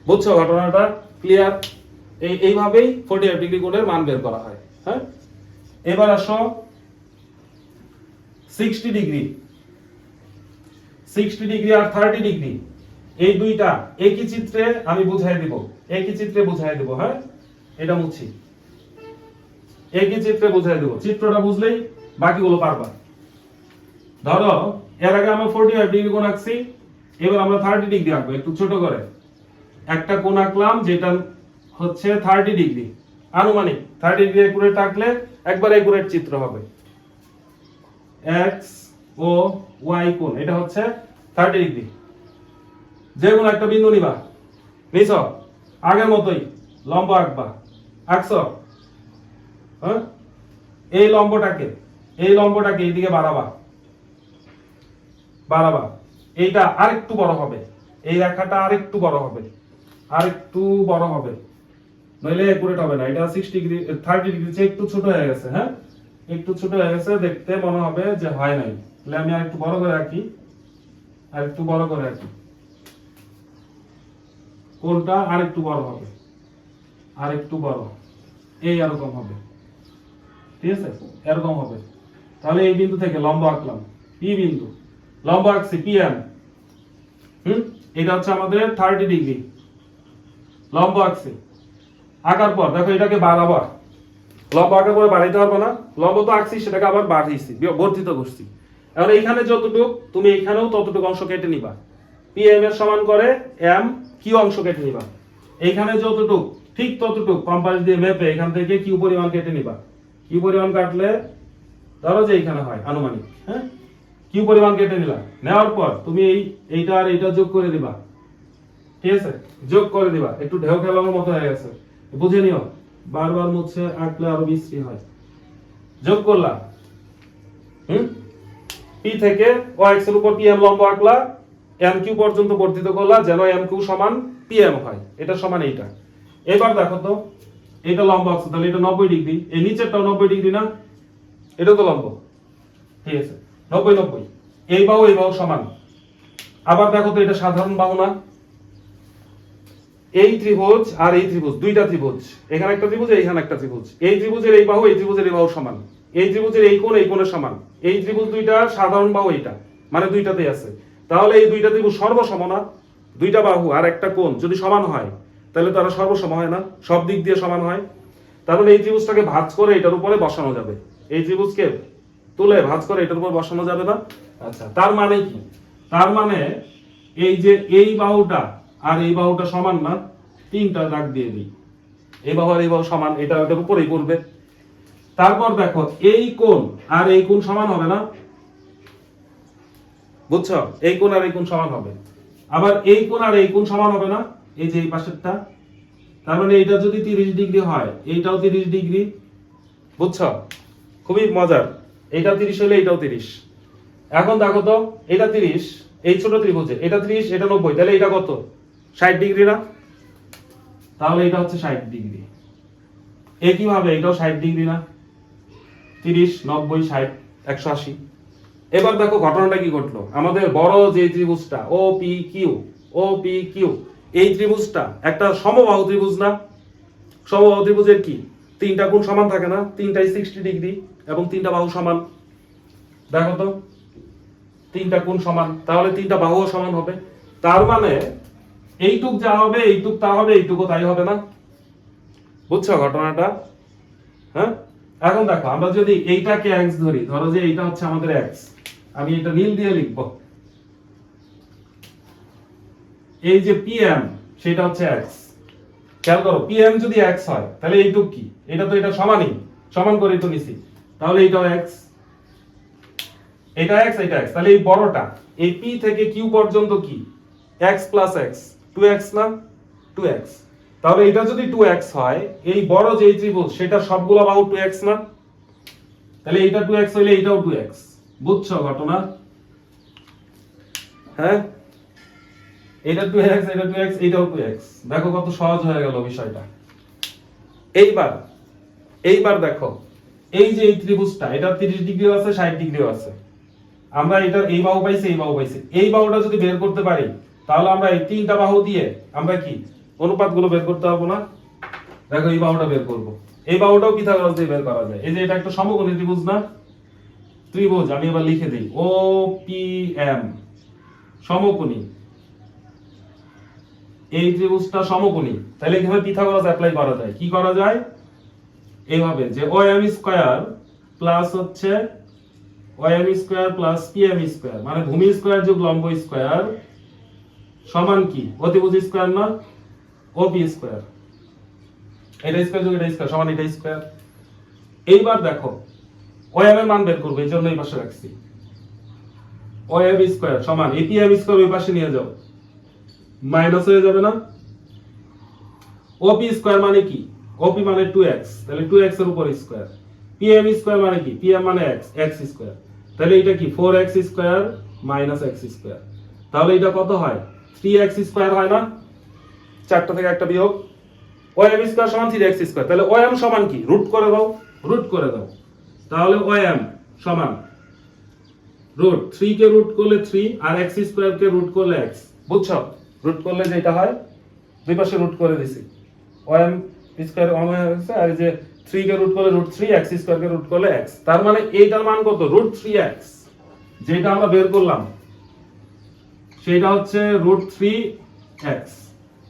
বুঝছো ঘটনাটা? ক্লিয়ার? এইভাবেই 45 ডিগ্রি কোণের মান বের করা হয়। হ্যাঁ, এবার আসো 60 ডিগ্রি, 60 ডিগ্রি আর 30 ডিগ্রি এই দুইটা একই চিত্রে আমি বুঝাই দিব, একই চিত্রে বুঝাই দেব। হ্যাঁ, এটা মুছি, একই চিত্রে বুঝাই দেব, চিত্রটা বুঝলেই বাকিগুলো পারবা। ধরো এর আগে আমরা 45 ডিগ্রি কোণ আঁকছি, এবার আমরা 30 ডিগ্রি আঁকবো একটু ছোট করে। একটা কোণ আঁকলাম যেটা হচ্ছে 30 ডিগ্রি, আনুমানিক 30 ডিগ্রি একুরেট আঁকলে একবার একুরেট চিত্র হবে। x ও y কোণ এটা হচ্ছে 30 ডিগ্রি। যে কোনো একটা বিন্দু নিবা, নিছো আগের মতোই লম্ব আঁকবা, আঁকছো? হ্যাঁ, এই লম্বটাকে এইদিকে বাড়াবা, বাড়াবা, এইটা আরেকটু বড় হবে, এই রেখাটা আরেকটু বড় হবে, আরেকটু বড় হবে, নইলে একুরেট হবে না। এটা 60 ডিগ্রি 30 ডিগ্রি চেয়ে একটু ছোট হয়ে গেছে। হ্যাঁ, একটু ছোট হয়ে গেছে, দেখতে মনে হবে যে হয় নাই। তাহলে আমি আরেকটু বড় করে আঁকি, আরেকটু বড় করে আঁকি, কোনটা আরেকটু বড় হবে, আরেকটু বড়, এই এরকম হবে। ঠিক আছে, এরকম হবে। তাহলে এই বিন্দু থেকে লম্ব আঁকলাম, পি বিন্দু, লম্ব আঁকছি পিএম। এটা হচ্ছে আমাদের 30 ডিগ্রি লম্ব আঁকছি। আঁকার পর দেখো এটাকে বাড়াবা, লম্ব আঁকার পরে বাড়াইতে পারবো না? লম্ব তো আঁকছি, সেটাকে আবার বাড়িয়েছি, বর্ধিত করছি। এখন এইখানে যতটুকু, তুমি এইখানেও ততটুকু অংশ কেটে নিবা, পিএম এর সমান করে এম কিউ অংশ কেটে নিবা। এইখানে যতটুকু ঠিক ততটুকু কম্পাস দিয়ে মেপে এখান থেকে কিউ পরিমাণ কেটে নিবা। কিউ পরিমাণ কাটলে ধরো যে এইখানে হয় আনুমানিক। হ্যাঁ, কিউ পরিমাণ কেটে নিলা, নেওয়ার পর তুমি এইটা আর এইটা যোগ করে দিবা। ঠিক আছে, যোগ করে দিবা। একটু ঢেউ খেলানোর মতো হয়ে গেছে, বুঝে নিও, বারবার মুছে আঁকলে আরো বিশ্রী হয়। যোগ করলা, পি থেকে ও এক্স এর উপর পিএম লম্ব আঁকলা, এম কিউ পর্যন্ত বর্ধিত করলা যেন এম কিউ সমান পিএম হয়, এটা সমান এইটা। এবার দেখো তো এটা লম্ব আছে, তাহলে এটা 90 ডিগ্রি, এই নিচেরটাও 90 ডিগ্রি না, এটাও তো লম্ব, ঠিক আছে 90 90, এই বাহু সমান। আবার দেখো তো এটা সাধারণ বাহু না, এই ত্রিভুজ আর এই ত্রিভুজ, দুইটা ত্রিভুজ, এখানে একটা ত্রিভুজ এখানে একটা ত্রিভুজ, এই ত্রিভুজের এই বাহু এই ত্রিভুজের এই বাহু সমান, এই ত্রিভুজের এই কোণের সমান, এই ত্রিভুজ দুইটা সাধারণ বাহু এইটা, মানে দুইটাতেই আছে, তাহলে এই দুইটা ত্রিভুজ সর্বসম না, দুইটা বাহু আর একটা কোণ যদি সমান হয় তাহলে তারা সর্বসম হয় না, সব দিক দিয়ে সমান হয়। তাহলে এই ত্রিভুজটাকে ভাঁজ করে এটার উপরে বসানো যাবে, এই ত্রিভুজকে তুলে ভাঁজ করে এটার উপর বসানো যাবে না। আচ্ছা, তার মানে কি? তার মানে এই যে এই বাহুটা আর এই বাহুটা সমান না, তিনটা দাগ দিয়ে দিই, এই বাহু আর এই বাহু সমান, এটা এটার উপরেই পড়বে। তারপর দেখো এই কোণ আর এই কোণ সমান হবে না, বুঝছো? এই কোণ আর এই কোণ সমান হবে, আবার এই কোণ আর এই কোণ সমান হবে না, এই যে এই পাশেরটা, তার মানে এটা যদি 30 ডিগ্রি হয় এইটাও 30 ডিগ্রি, বুঝছো? খুবই মজার, এইটাও 30 হলে এইটাও 30। এখন দেখো তো এটা 30, এই ছোট ত্রিভুজে এটা 30 এটা 90, তাহলে এটা কত? 60 ডিগ্রি না? তাহলে এটা হচ্ছে 60 ডিগ্রি। একইভাবে এটাও 60 ডিগ্রি না? 30 90 60 180। এবার দেখো ঘটনাটা কি ঘটলো, আমাদের বড় যে ত্রিভুজটা ও পি কিউ, এই ত্রিভুজটা একটা সমবাহু ত্রিভুজ না? সমবাহু ত্রিভুজের কি তিনটা কোণ সমান থাকে না, তিনটাই 60 ডিগ্রি এবং তিনটা বাহু সমান। দেখো তো তিনটা কোণ সমান, তাহলে তিনটা বাহুও সমান হবে, তার মানে এইটুক যা হবে এইটুক তা হবে, এইটুকু তাই হবে না, বুঝছো ঘটনাটা? হ্যাঁ, এখন দেখো আমরা যদি এইটাকে x ধরি, ধরো যে এইটা হচ্ছে আমাদের x, আমি এটা নীল দিয়ে লিখবো, এই যে pm সেটা হচ্ছে x। খেয়াল করো pm যদি x হয় তাহলে এইটুক কি, এটা তো এটা সমানই, সমান করে তো নিছি, তাহলে এইটাও x, এটা x এটা x, তাহলে এই বড়টা এই p থেকে q পর্যন্ত কি x প্লাস x, 2x না? 2x, তাহলে এটা যদি 2x হয় এই বড় যে ত্রিভুজ সেটা সবগুলো বাহু 2x না? তাহলে এইটা 2x হইলে এইটাও 2x, বুঝছো ঘটনা? হ্যাঁ, এটা 2x এটা 2x এইটাও 2x, দেখো কত সহজ হয়ে গেল বিষয়টা। এইবার দেখো এই যে এই ত্রিভুজটা এটা 30 ডিগ্রিও আছে 60 ডিগ্রিও আছে, আমরা এটা এই বাহু পাইছি এই বাহু পাইছি, এই বাহুটা যদি বের করতে পারি তাহলে আমরা এই তিনটা বাহু দিয়ে আমরা কি অনুপাতগুলো বের করতে পারবো না? দেখো এই বাহুটা বের করব, এই বাহুটাও পিথাগোরাস দিয়ে বের করা যায়, এই যে এটা একটা সমকোণী ত্রিভুজ না? ত্রিভুজ আমি এবার লিখে দেই ও পি এম, সমকোণী, এই ত্রিভুজটা সমকোণী, তাহলে এখানে পিথাগোরাস অ্যাপ্লাই করা যায়। কি করা যায়? এইভাবে যে ও এম স্কয়ার প্লাস হচ্ছে O M square plus P M square, মানে ভূমি স্কয়ার যোগ লম্ব স্কয়ার সমান কি অতিভুজ স্কয়ার না? ও পি স্কয়ার, এটা স্কয়ার যোগ এটা স্কয়ার সমান এটা স্কয়ার। এইবার দেখো ও এম এর মান বের করব, এই জন্য এই পাশে রাখছি, ও এম স্কয়ার সমান এ পি এম স্কয়ার ওই পাশে নিয়ে যাও, মাইনাস হয়ে যাবে না? ওপি স্কয়ার মানে কি? ওপি মানে 2x, তাহলে 2x এর উপর স্কয়ার, pm স্কয়ার মানে কি? pm মানে x, x স্কয়ার, তাহলে এটা কি 4x square minus x square, তাহলে এটা কত হয়? 3x স্কয়ার হয় না? চারটা থেকে একটা বিয়োগ, ওএম স্কয়ার সমান 3x স্কয়ার, তাহলে ওএম সমান কি? রুট করে দাও, রুট করে দাও, তাহলে ওএম সমান রুট 3 কে রুট করলে 3 আর x স্কয়ার কে রুট করলে x, বুঝছো? রুট করলে যেটা হয় দুই পাশে রুট করে দিছি, ওএম স্কয়ার ওএম হয়ে গেছে, আর এই যে 3 কে রুট করলে রুট 3, x স্কয়ার কে রুট করলে x, তার মানে এইটার মান কত? রুট 3x, যেটা আমরা বের করলাম সেটা হচ্ছে রুট 3x।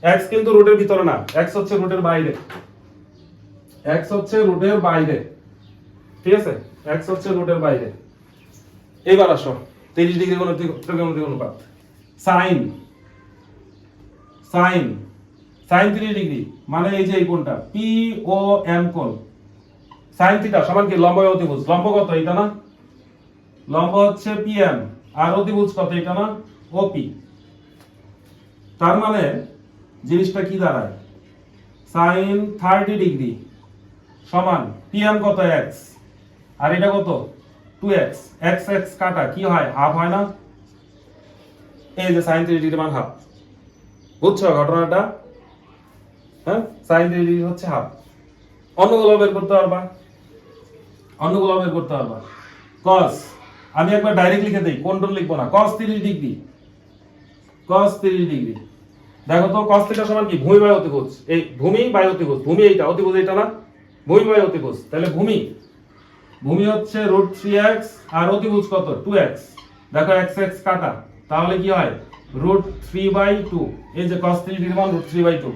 x কিন্তু রুটের ভিতরে না, x হচ্ছে রুটের বাইরে, x হচ্ছে রুটের বাইরে, ঠিক আছে? x হচ্ছে রুটের বাইরে। এবার আসো 30 ডিগ্রি কোণ ত্রিকোণমিতিক অনুপাত, sin 30 ডিগ্রি মানে এই যে এই কোণটা পি ও এম কোণ, sin থিটা সমান কি লম্ব অতিভুজ, লম্ব কত? এটা না? লম্ব হচ্ছে pm আর অতিভুজ কত? এটা না? ওপি। তার মানে জিনিসটা কি দাঁড়ায়? sin 30 ডিগ্রি সমান pm কত? x, আর এটা কত? 2x, x x কাটা কি হয়? হাফ হয় না? এই যে sin 30 ডিগ্রি মান হাফ, বুঝছো ঘটনাটা? হ্যাঁ, sin 30 ডিগ্রি হচ্ছে হাফ। অন্যগুলো বের করতে পারবা, অন্যগুলো বের করতে পারবা। cos, আমি একবার ডাইরেক্ট লিখে দেই, কোনটা লিখবো না। cos 30 degree, cos 30 degree. দেখো তো cos থিটা সমান কি? ভূমি বাই অতিভুজ। এই ভূমি বাই অতিভুজ, ভূমি এইটা, অতিভুজ এইটা না, ভূমি বাই অতিভুজ। তাহলে ভূমি, ভূমি হচ্ছে √3x আর অতিভুজ কত? 2x। দেখো x x কাটা, তাহলে কি হয়? √3/2। এই যে cos 30 ডিগ্রি মান √3/2,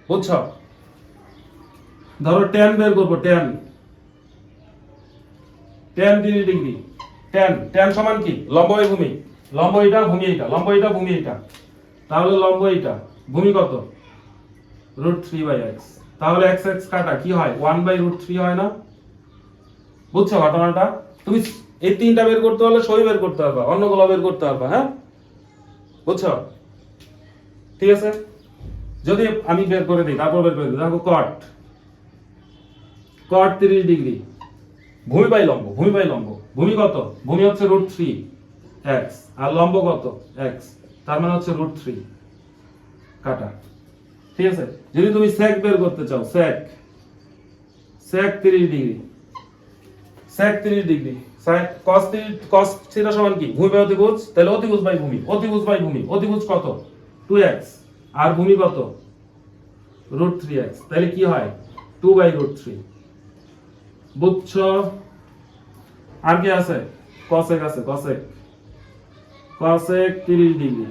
বুঝছো? ধরো tan বের করব, tan 30 ডিগ্রি, tan সমান কি? লম্ব বাই ভূমি, লম্ব এটা, ভূমি এটা, লম্ব এটা, ভূমি এটা, তাহলে লম্ব এটা, ভূমি কত? √3/x। তাহলে x x কাটা কি হয়? 1/√3 হয় না? বুঝছো ঘটনাটা? তুমি এই তিনটা বের করতে হলে সই বের করতে পারবা, অন্যগুলো বের করতে পারবা। হ্যাঁ, বুঝছো? ঠিক আছে, যদি আমি বের করে দিই, তারপর বের করে দিই। দেখো cot 30 ডিগ্রি, ভূমি বাই লম্ব, ভূমি বাই লম্ব, ভূমি কত? ভূমি হচ্ছে √3x আর লম্ব কত? x, তার মানে হচ্ছে √3 কাটা। ঠিক আছে, যদি তুমি sec বের করতে চাও, sec 30 degree, sec 30 degree, cos theta সমান কি? ভূমি বাই অতিভুজ, তাহলে অতিভুজ বাই ভূমি, অতিভুজ বাই ভূমি, অতিভুজ কত? 2x আর ভূমি কত? √3x, তাহলে কি হয়? 2/√3। বুঝছো? আর কি আছে? cosec আছে, cosec 30 ডিগ্রি,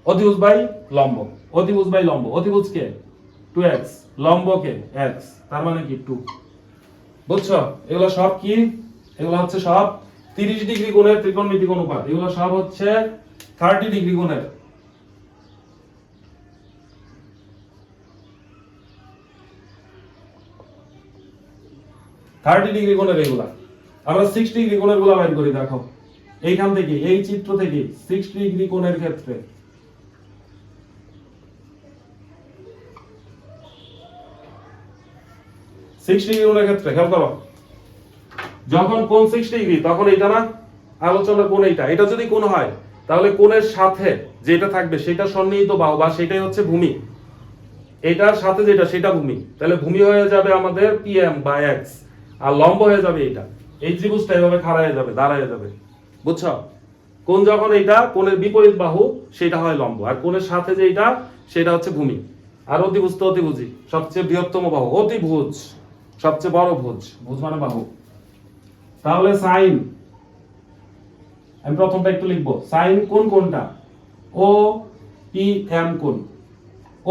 অতিভুজ বাই লম্ব, অতিভুজ বাই লম্ব, অতিভুজ কে? 2x, লম্ব কে? x, তার মানে কি? 2। বুঝছো? এগুলো সব কি? এগুলো হচ্ছে সব 30 ডিগ্রি কোণের ত্রিকোণমিতিক অনুপাত। এগুলো সব হচ্ছে 30 ডিগ্রি কোণের, 30 ডিগ্রি কোণের এগুলা। আমরা 60 ডিগ্রি কোণের গুলা বাইর করি। দেখো এইখান থেকে, এই চিত্র থেকে 60 ডিগ্রি কোণের ক্ষেত্রে খেয়াল করো, যখন কোণ 60 ডিগ্রি, তখন এটা না আলোচনার কোণ এইটা, এটা যদি কোণ হয়, তাহলে কোণের সাথে যেটা থাকবে সেটা সন্নিহিত বাহু, বা সেটাই হচ্ছে ভূমি। এটার সাথে যেটা, সেটা ভূমি। তাহলে ভূমি হয়ে যাবে আমাদের PM বা x, আর লম্ব হয়ে যাবে এটা। এই ত্রিভুজটা এভাবে খাড়া হয়ে যাবে, দাঁড়ায় যাবে। বুঝছো? কোণ যখন এইটা, কোণের বিপরীত বাহু, সেটা হয় লম্ব, আর কোণের সাথে যেটা, সেটা হচ্ছে ভূমি। আর অতিভুজ তো অতিভুজই, সবচেয়ে বৃহত্তম বাহু, অতিভুজ সবচেয়ে বড় ভুজ, ভুজ মানে বাহু। তাহলে সাইন, আমি প্রথমটা একটু লিখবো। সাইন কোণ কোনটা? OPM কোণ,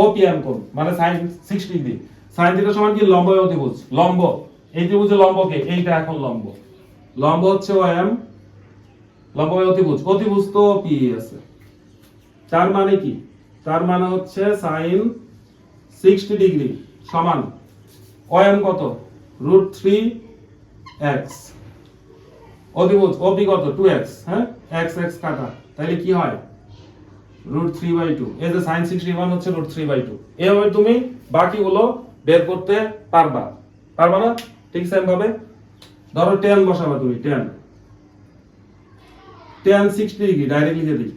OPM কোণ মানে সাইন 60 ডিগ্রি। সাইন থিটা সমান কি? লম্ব বাই অতিভুজ, লম্ব এই ত্রিভুজের লম্বকে, এইটা এখন লম্ব, লম্ব হচ্ছে OM, লম্ব বাই অতিভুজ, অতিভুজ তো PE আছে। তার মানে কি? তার মানে হচ্ছে সাইন 60 ডিগ্রি সমান OM কত? √3x, অতিভুজ OP কত? 2x। হ্যাঁ, x x কাটা, তাহলে কি হয়? √3/2। এই যে sin 61 হচ্ছে √3/2। এইভাবে তুমি বাকিগুলো বের করতে পারবা, পারবা না? ঠিক সেম ভাবে ধরো tan বসাবা তুমি, tan 60 ডিগ্রি, ডাইরেক্ট লিখে দিই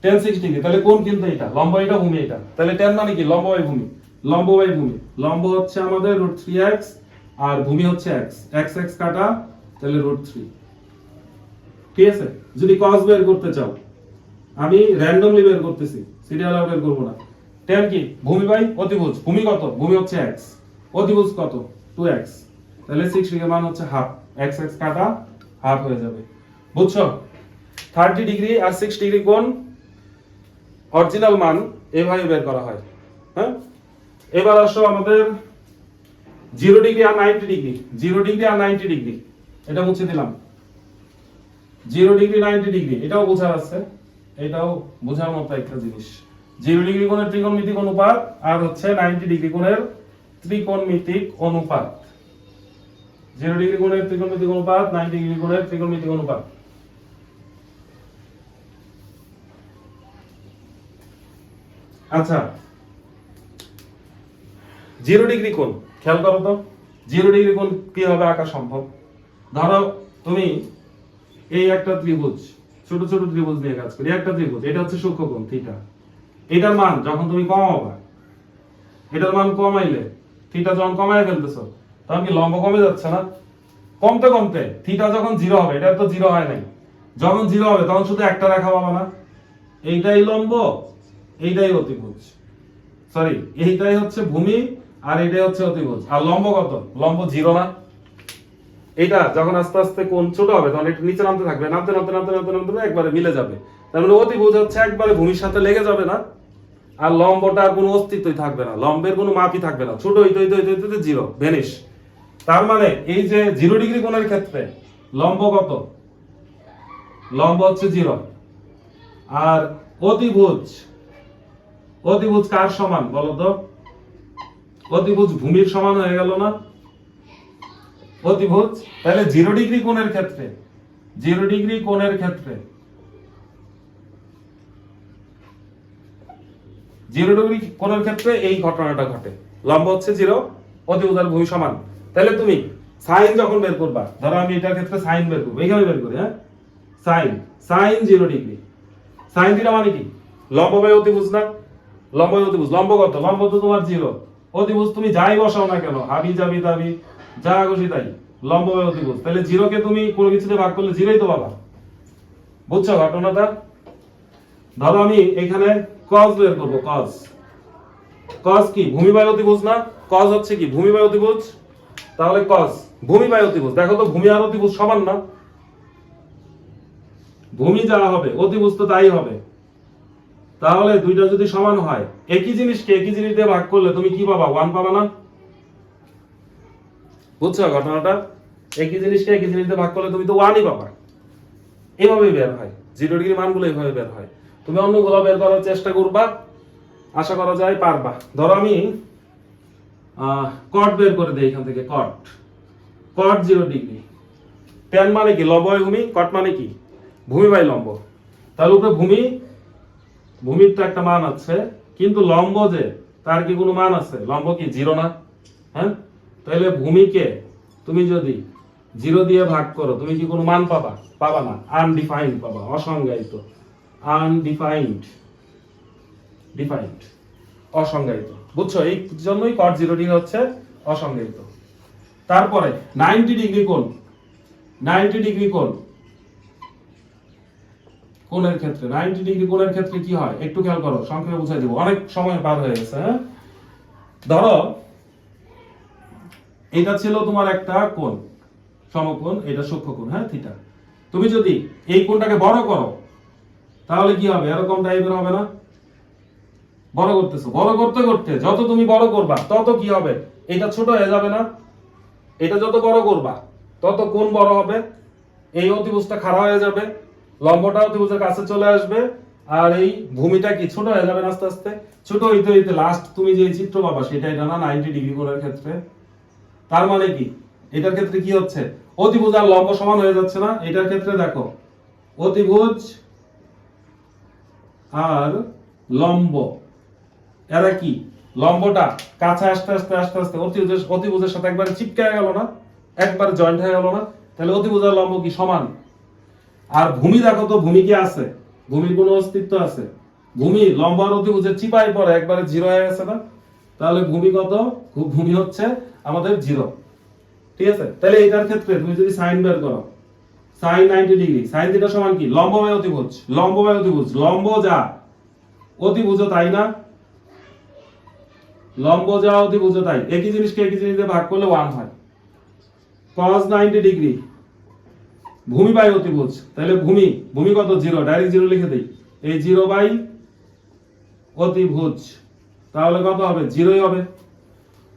tan 60 ডিগ্রি। তাহলে কোণ কিন্তু এটা, লম্ব এটা, ভূমি এটা, তাহলে tan মানে কি? লম্ব বাই ভূমি, লম্ব বাই ভূমি, লম্ব হচ্ছে আমাদের √3x আর ভূমি হচ্ছে x, x x কাটা, তাহলে √3। ঠিক আছে, যদি cos বের করতে চাও, আমি র্যান্ডমলি বের করতেছি, সিরিয়াল বের করব না। tan কি? ভূমি বাই অতিভুজ, ভূমি কত? ভূমি হচ্ছে x, অতিভুজ কত? 2x, তাহলে 60 ডিগ্রি মান হচ্ছে হাফ, x x কাটা, হাফ হয়ে যাবে। বুঝছো? 30 ডিগ্রি আর 60 ডিগ্রি কোণ অরিজিনাল মান এইভাবে বের করা হয়। হ্যাঁ, এবার আসো আমাদের 0 ডিগ্রি আর 90 ডিগ্রি, 0 ডিগ্রি আর 90 ডিগ্রি, এটা মুছে দিলাম। 0 ডিগ্রি 90 ডিগ্রি, এটাও বোঝার আছে, এটাও বোঝার মতো একটা জিনিস। 0 ডিগ্রি কোণের ত্রিকোণমিতিক অনুপাত আর হচ্ছে 90 ডিগ্রি কোণের ত্রিকোণমিতিক অনুপাত। 0 ডিগ্রি কোণের ত্রিকোণমিতিক অনুপাত, 90 ডিগ্রি কোণের ত্রিকোণমিতিক অনুপাত। আচ্ছা, 0 ডিগ্রি কোণ খেয়াল করো তো, 0 ডিগ্রি কোণ কিভাবে আঁকা সম্ভব? ধরো তুমি এই একটা ত্রিভুজ, ছোট ছোট ত্রিভুজ নিয়ে কাজ করি, একটা ত্রিভুজ, এটা হচ্ছে সূক্ষ্মকোণ থিটা। এটার মান যখন তুমি কমাবা, এটার মান কমাইলে থিটা যখন কমায় ফেলতেছো তখন কি লম্ব কমে যাচ্ছে না? কমতে কমতে থিটা যখন 0 হবে, এটা তো 0 হয় নাই, যখন 0 হবে তখন শুধু একটা রেখা পাবা না, এইটাই লম্ব, এইটাই অতিভুজ, সরি এইটাই হচ্ছে ভূমি আর এইটাই হচ্ছে অতিভুজ। আর লম্ব কত? লম্ব 0 না? এইটা যখন আস্তে আস্তে কোণ ছোট হবে তখন একটু নিচে নামতে থাকবে, নামতে নামতে নামতে নামতে নামতে একবারে মিলে যাবে, তার মানে অতিভুজ হচ্ছে একবারে ভূমির সাথে লেগে যাবে না, আর লম্বটার কোনো অস্তিত্বই থাকবে না, লম্বের কোনো মাপই থাকবে না, ছোট হইতে হইতে হইতে হইতে 0 ভ্যানিশ। তার মানে এই যে 0 ডিগ্রি কোণের ক্ষেত্রে লম্ব কত? লম্ব হচ্ছে 0। আর অতিভুজ, অতিভুজ কার সমান বলো তো? অতিভুজ ভূমির সমান হয়ে গেল না? অতিভুজ তাহলে 0 ডিগ্রি কোণের ক্ষেত্রে, 0 ডিগ্রি কোণের ক্ষেত্রে, 0 ডিগ্রি কোণের ক্ষেত্রে এই ঘটনাটা ঘটে, লম্ব হচ্ছে 0, অতিভুজ আর ভূমি সমান। তাহলে তুমি সাইন যখন বের করবা, ধরো আমি এটার ক্ষেত্রে সাইন বের করব, এইভাবে বের করি, হ্যাঁ, sine, sine 0 degree, sine theta মানে কি? লম্ব বাই অতিভুজ না? লম্ব বাই অতিভুজ, লম্ব কত? লম্ব তো তোমার 0, অতিভুজ তুমি যাই বসাও না কেন, হাবি যাবি তাবি যা খুশি তাই, লম্ব বাই অতিভুজ, তাহলে 0 কে তুমি কোনো কিছুতে ভাগ করলে 0ই তো পাবা। বুঝছো ঘটনাটা? ধরো আমি এখানে cos বের করব, cos, cos কি? ভূমি বাই অতিভুজ না? cos হচ্ছে কি? ভূমি বাই অতিভুজ, তাহলে cos ভূমি বাই অতিভুজ, দেখো তো ভূমি আর অতিভুজ সমান না? ভূমি যা হবে অতিভুজ তো তাই হবে, তাহলে দুইটা যদি সমান হয়, একই জিনিসকে একই জিনিস দিয়ে ভাগ করলে তুমি কি পাবা? 1 পাবা না? বুঝছো ঘটনাটা? একই জিনিসকে একই জিনিস দিয়ে ভাগ করলে তুমি তো 1ই পাবা। এইভাবেই বের হয় 0 ডিগ্রি মানগুলো, এইভাবে বের হয়। তুমি অন্যগুলো বের করার চেষ্টা করবা, আশা করা যায় পারবা। ধরো আমি কট বের করে দেই এখান থেকে, কট, কট 0 ডিগ্রি, tan মানে কি? লম্ব বাই ভূমি, কট মানে কি? ভূমি বাই লম্ব, তাহলে উপরে ভূমি, ভূমির তো একটা মান আছে, কিন্তু লম্ব যে, তার কি কোনো মান আছে? লম্ব কি 0 না? হ্যাঁ, তাহলে ভূমিকে তুমি যদি 0 দিয়ে ভাগ করো তুমি কি কোনো মান পাবা? পাবা না, আনডিফাইন্ড পাবা, অসংজ্ঞায়িত, আনডিফাইন্ড, ডিফাইন্ড, অসংজ্ঞায়িত। বুঝছো? এই জন্যই cot 0 ডিগ্রি হচ্ছে অসংজ্ঞায়িত। তারপরে 90 ডিগ্রি কোণ, 90 ডিগ্রি কোণ কোণের ক্ষেত্রে, 90 ডিগ্রি কোণের ক্ষেত্রে কি হয় একটু খেয়াল করো, সংক্ষেপে বুঝাই দেব, অনেক সময় পার হয়ে গেছে। হ্যাঁ, ধরো এটা ছিল তোমার একটা কোণ, সমকোণ, এটা সূক্ষ্মকোণ, হ্যাঁ, থিটা। তুমি যদি এই কোণটাকে বড় করো তাহলে কি হবে? এরকম টাইপের হবে না? বড় করতেছো, বড় করতে করতে যত তুমি বড় করবা তত কি হবে? এটা ছোট হয়ে যাবে না? এটা যত বড় করবা তত কোণ বড় হবে, এই অতিভুজটা খাড়া হয়ে যাবে, লম্বটা অতিভুজের কাছে চলে আসবে, আর এই ভূমিটা কি ছোট হয়ে যাবে আস্তে আস্তে, ছোট হইতে হইতে লাস্ট তুমি যে চিত্র পাবা সেটা এটা না 90 ডিগ্রি কোণের ক্ষেত্রে। তার মানে কি? এটার ক্ষেত্রে কি হচ্ছে? অতিভুজ আর লম্ব সমান হয়ে যাচ্ছে না? এটার ক্ষেত্রে দেখো, অতিভুজ আর লম্ব এরা কি? লম্বটা কাছে আস্তে আস্তে আস্তে আস্তে অতিভুজের সাথে একবারে চিপকে গেল না, একবার জয়েন্ট হয়ে গেল না? তাহলে অতিভুজ আর লম্ব কি সমান? আর ভূমি দেখো তো, ভূমি কি আছে? ভূমির কোনো অস্তিত্ব আছে? ভূমি লম্ব আর অতিভুজের চিপায় পরে একবারে 0 হয়ে গেছে না? তাহলে ভূমি কত? ভূমি হচ্ছে আমাদের 0। ঠিক আছে, তাহলে এটার ক্ষেত্রে তুমি যদি সাইন বের করো, সাইন 90 ডিগ্রি, সাইন থিটা সমান কি? লম্ব বাই অতিভুজ, লম্ব বাই অতিভুজ, লম্ব যা অতিভুজও তাই না? লম্ব যা অতিভুজও তাই, একই জিনিসকে একই জিনিস দিয়ে ভাগ করলে 1 হয়। cos 90 ডিগ্রি ভূমি বাই অতিভুজ, তাহলে ভূমি, ভূমি কত? 0, ডাইরেক্ট 0 লিখে দেই, এই 0 বাই অতিভুজ, তাহলে কত হবে? 0ই হবে।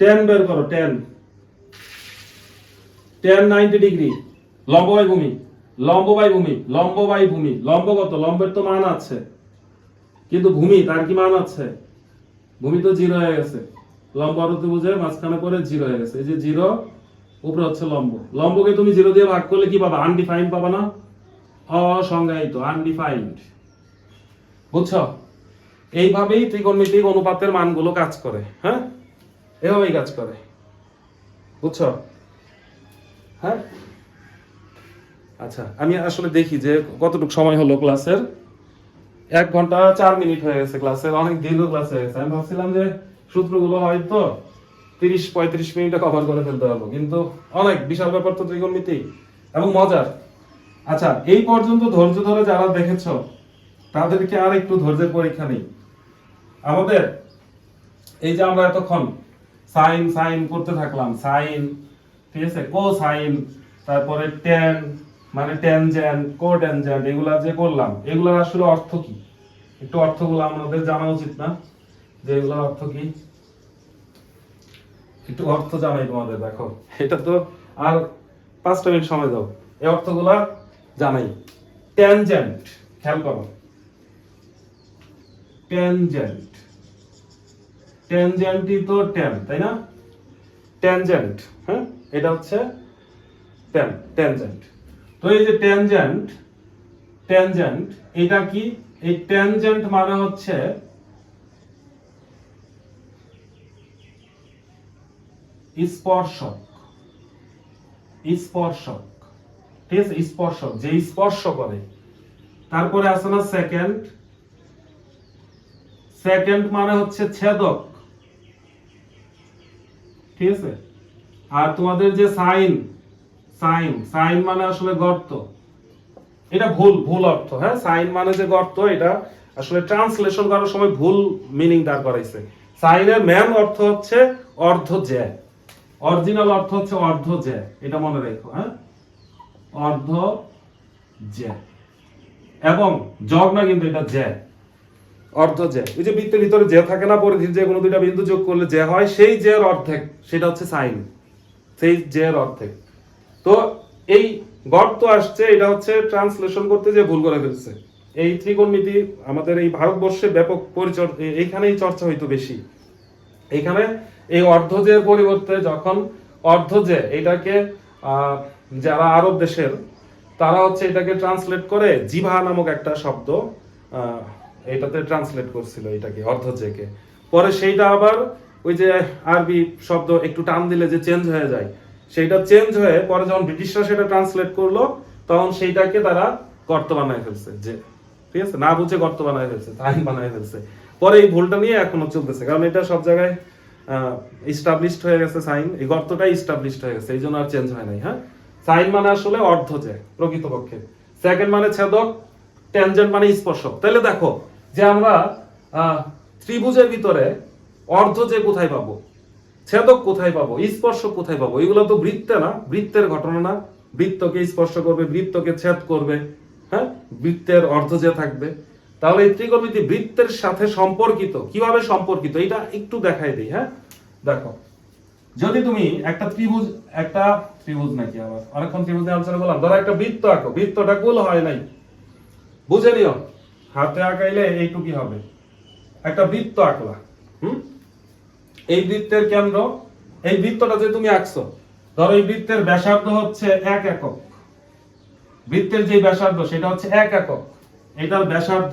tan বের করো, tan, tan 90 ডিগ্রি, লম্ব বাই ভূমি, লম্ব বাই ভূমি, লম্ব বাই ভূমি, লম্ব কত? লম্বের তো মান আছে, কিন্তু ভূমি তার কি মান আছে? ভূমি তো 0 হয়ে গেছে, লম্ব আর অতিভুজের মাঝখানে পড়ে 0 হয়ে গেছে, এই যে 0, উপরে হচ্ছে লম্ব, লম্বকে তুমি 0 দিয়ে ভাগ করলে কি পাবা? আনডিফাইন্ড পাবা না? অসংজ্ঞায়িত, আনডিফাইন্ড। বুঝছো? এইভাবেই ত্রিকোণমিতিক অনুপাতের মানগুলো কাজ করে। হ্যাঁ, এভাবেই কাজ করে। বুঝছো? হ্যাঁ, আচ্ছা, আমি আসলে দেখি যে কতটুকু সময় হলো ক্লাসের। 1 ঘন্টা 4 মিনিট হয়ে গেছে ক্লাসের, অনেক দীর্ঘ ক্লাস হয়ে গেছে। আমি ভাবছিলাম যে সূত্রগুলো হয়তো 30-35 মিনিটে কভার করে ফেলতে পারবো, কিন্তু অনেক বিশাল ব্যাপার তো ত্রিকোণমিতি এবং মজার। আচ্ছা, এই পর্যন্ত ধৈর্য ধরে যারা দেখেছো তাদেরকে আর একটু ধৈর্যের পরীক্ষা নেই। আমাদের এই যে আমরা এতক্ষণ সাইন সাইন করতে থাকলাম, সাইন, ঠিক আছে, কোসাইন, তারপরে ট্যান মানে ট্যানজেন্ট, কোট্যানজেন্ট, এগুলা যে করলাম, এগুলার আসলে অর্থ কি? একটু অর্থগুলো আমাদের জানা উচিত না, যে এগুলোর অর্থ কি? একটু অর্থ জানাই তোমাদের। দেখো, এটা তো আর 5টা মিনিট সময় দাও, এই অর্থগুলা জানাই। ট্যানজেন্ট, খেয়াল করো, ট্যানজেন্ট, ট্যানজেন্টই তো ট্যান, তাই না? ট্যানজেন্ট, হ্যাঁ, এটা হচ্ছে ট্যান, ট্যানজেন্ট। তো এই যে ট্যানজেন্ট, ট্যানজেন্ট এটা কি? এই ট্যানজেন্ট মানে হচ্ছে স্পর্শক, স্পর্শক, ঠিক আছে, স্পর্শক, যে স্পর্শ করে। তারপরে আছে না সেকেন্ড, সেকেন্ড মানে হচ্ছে ছেদক, ঠিক আছে। আর তোমাদের যে সাইন, সাইন, সাইন মানে আসলে গর্ত, এটা ভুল, ভুল অর্থ, হ্যাঁ, সাইন মানে যে গর্ত, এটা আসলে ট্রান্সলেশন করার সময় ভুল মিনিং দাঁড় করাইছে। সাইনের মেন অর্থ হচ্ছে অর্ধ জ্যা, অরিজিনাল অর্থ হচ্ছে অর্ধ জ্যা, এটা মনে রেখো, হ্যাঁ, অর্ধ জ্যা, এবং জগ না কিন্তু এটা জ্যা, অর্ধ জ্যা। এই যে বৃত্তের ভিতরে জ্যা থাকে না, পরিধির যে কোনো দুইটা বিন্দু যোগ করলে জ্যা হয়, সেই জ্যার অর্ধেক, সেটা হচ্ছে সাইন, সেই জ্যার অর্ধেক। তো এই গর্ত আসছে, এটা হচ্ছে ট্রান্সলেশন করতে যে ভুল করে ফেলছে। এই ত্রিকোণমিতি আমাদের এই ভারতবর্ষে ব্যাপক এইখানেই চর্চা হইতো বেশি। এইখানে এই অর্ধজের পরিবর্তে যখন অর্ধজে এটাকে যারা আরব দেশের, তারা হচ্ছে এটাকে ট্রান্সলেট করে জিভা নামক একটা শব্দ এটাতে ট্রান্সলেট করছিল, এটাকে অর্ধজেকে। পরে সেইটা আবার ওই যে আরবি শব্দ একটু টান দিলে যে চেঞ্জ হয়ে যায়, সেইটা চেঞ্জ হয়ে পরে যখন ব্রিটিশরা সেটা ট্রান্সলেট করলো, তখন সেইটাকে তারা গর্ত বানায় ফেলছে, যে, ঠিক আছে, না বুঝে গর্ত বানায় ফেলছে, তাই বানায় ফেলছে। পরে এই ভুলটা নিয়ে এখনো চলতেছে, কারণ এটা সব জায়গায় এস্টাবলিশড হয়ে গেছে, সাইন, এই গর্তটাই এস্টাবলিশড হয়ে গেছে, এই জন্য আর চেঞ্জ হয় নাই। হ্যাঁ, সাইন মানে আসলে অর্ধজে প্রকৃতপক্ষে, সেকেন্ড মানে ছেদক, ট্যানজেন্ট মানে স্পর্শক। তাহলে দেখো যে আমরা ত্রিভুজের ভিতরে অর্ধজে কোথায় পাবো, ছেদক কোথায় পাবো, স্পর্শক কোথায় পাবো? এগুলো তো বৃত্তে না, বৃত্তের ঘটনা না, বৃত্তকে স্পর্শ করবে, বৃত্তকে ছেদ করবে, হ্যাঁ, বৃত্তের অর্ধজে থাকবে। তাহলে এই ত্রিকোণমিতি বৃত্তের সাথে সম্পর্কিত, কিভাবে সম্পর্কিত এটা একটু দেখাই দিই। হ্যাঁ, দেখো, যদি তুমি একটা ত্রিভুজ নাকি আবার অনেকক্ষণ ত্রিভুজ নিয়ে আলোচনা করলাম, ধরো একটা বৃত্ত আঁকো, বৃত্তটা গোল হয় নাই, বুঝে নিও, হাতে আঁকাইলে এইটুকি হবে। একটা বৃত্ত আঁকলা, এই বৃত্তের কেন্দ্র, এই বৃত্তটা যে তুমি আঁকছো, ধরো এই বৃত্তের ব্যাসার্ধ হচ্ছে 1 একক, বৃত্তের যে ব্যাসার্ধ সেটা হচ্ছে 1 একক, এটার ব্যাসার্ধ,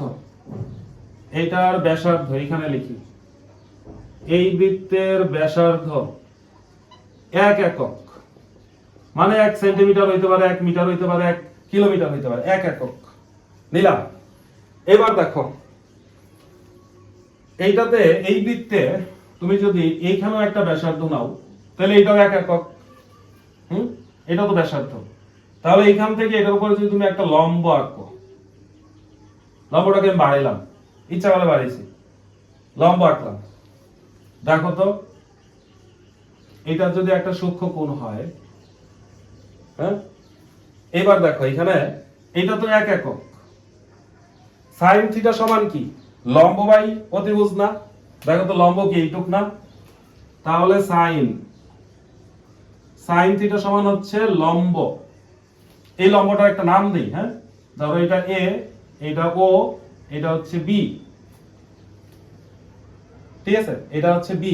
এটার ব্যাসার্ধ এখানে লিখি, এই বৃত্তের ব্যাসার্ধ 1 একক, মানে 1 সেন্টিমিটার হইতে পারে, 1 মিটার হইতে পারে, 1 কিলোমিটার হইতে পারে, 1 একক নিলাম। এবার দেখো, এইটাতে, এই বৃত্তে তুমি যদি এইখানেও একটা ব্যাসার্ধ নাও, তাহলে এটাও 1 একক, এটাও তো ব্যাসার্ধ। তাহলে এইখান থেকে এটার উপরে যদি তুমি একটা লম্ব আঁকো, লম্বটাকে আমি বাড়াইলাম, ইচ্ছা করে বাড়িয়েছি, লম্ব আঁকলাম, দেখো তো এটা যদি একটা সূক্ষ্ম কোণ হয়, হ্যাঁ, এবার দেখো এখানে এটা তো 1 একক, সাইন থিটা সমান কি, লম্ব বাই অতিভুজ না? দেখো তো লম্ব কি এইটুক না? তাহলে সাইন থিটা সমান হচ্ছে লম্ব, এই লম্বটার একটা নাম দেই, হ্যাঁ, ধরো এটা এ, এটা ও, এটা হচ্ছে বি, ঠিক আছে, এটা হচ্ছে বি।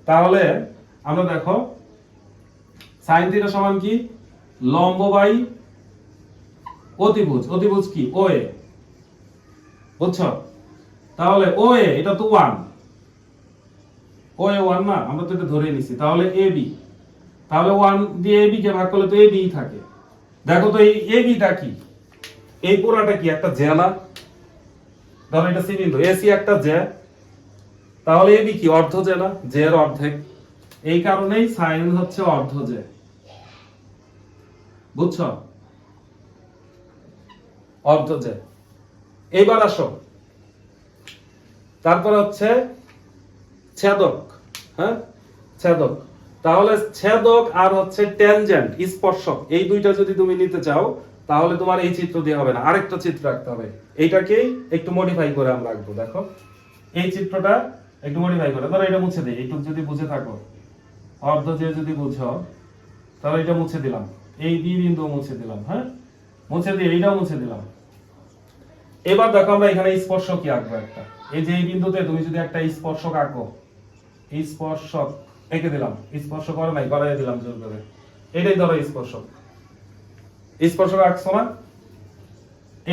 তাহলে আমরা দেখো সাইন থিটা সমান কি, লম্ব বাই অতিভুজ, অতিভুজ কি ও এ, বুঝছো? তাহলে ও এ এটা তো 1, ও এ 1 না, আমরা তো এটা ধরে নিছি। তাহলে এ বি, তাহলে 1 দিয়ে এ বি কে ভাগ করলে তো এ বি থাকে। দেখো তো এই এ বিটা কি, এই পুরাটা কি একটা জ্যা না? ধরো এটা সি বিন্দু, এসি একটা জ্যা, তাহলে এ বি কি অর্ধ জ্যা না, জ্যা এর অর্ধেক। এই কারণেই সাইন হচ্ছে অর্ধ যে, বুঝছো? অর্ধ যে। এইবার আসো, তারপরে হচ্ছে ছেদক। হ্যাঁ, ছেদক। তাহলে ছেদক আর হচ্ছে ট্যানজেন্ট, স্পর্শক, এই দুইটা যদি তুমি নিতে চাও তাহলে তোমার এই চিত্র দিয়ে হবে না, আরেকটা চিত্র রাখতে হবে। এইটাকেই একটু মডিফাই করে আমরা রাখবো। দেখো এই চিত্রটা একটু মডিফাই করে, ধরো এটা মুছে দিই, একটু যদি বুঝে থাকো, অর্ধ যে যদি বুঝো তাহলে এটা মুছে দিলাম, এই বি বিন্দু মুছে দিলাম। হ্যাঁ, মুছে দিয়ে এইটাও মুছে দিলাম। এবার দেখো আমরা এখানে স্পর্শক কি আঁকবো একটা। এই যে এই বিন্দুতে তুমি যদি একটা স্পর্শক আঁকো, এই স্পর্শক এঁকে দিলাম, স্পর্শ করে নাই, করাই দিলাম জোর করে, এটাই ধরো স্পর্শক। স্পর্শক আঁকছো না?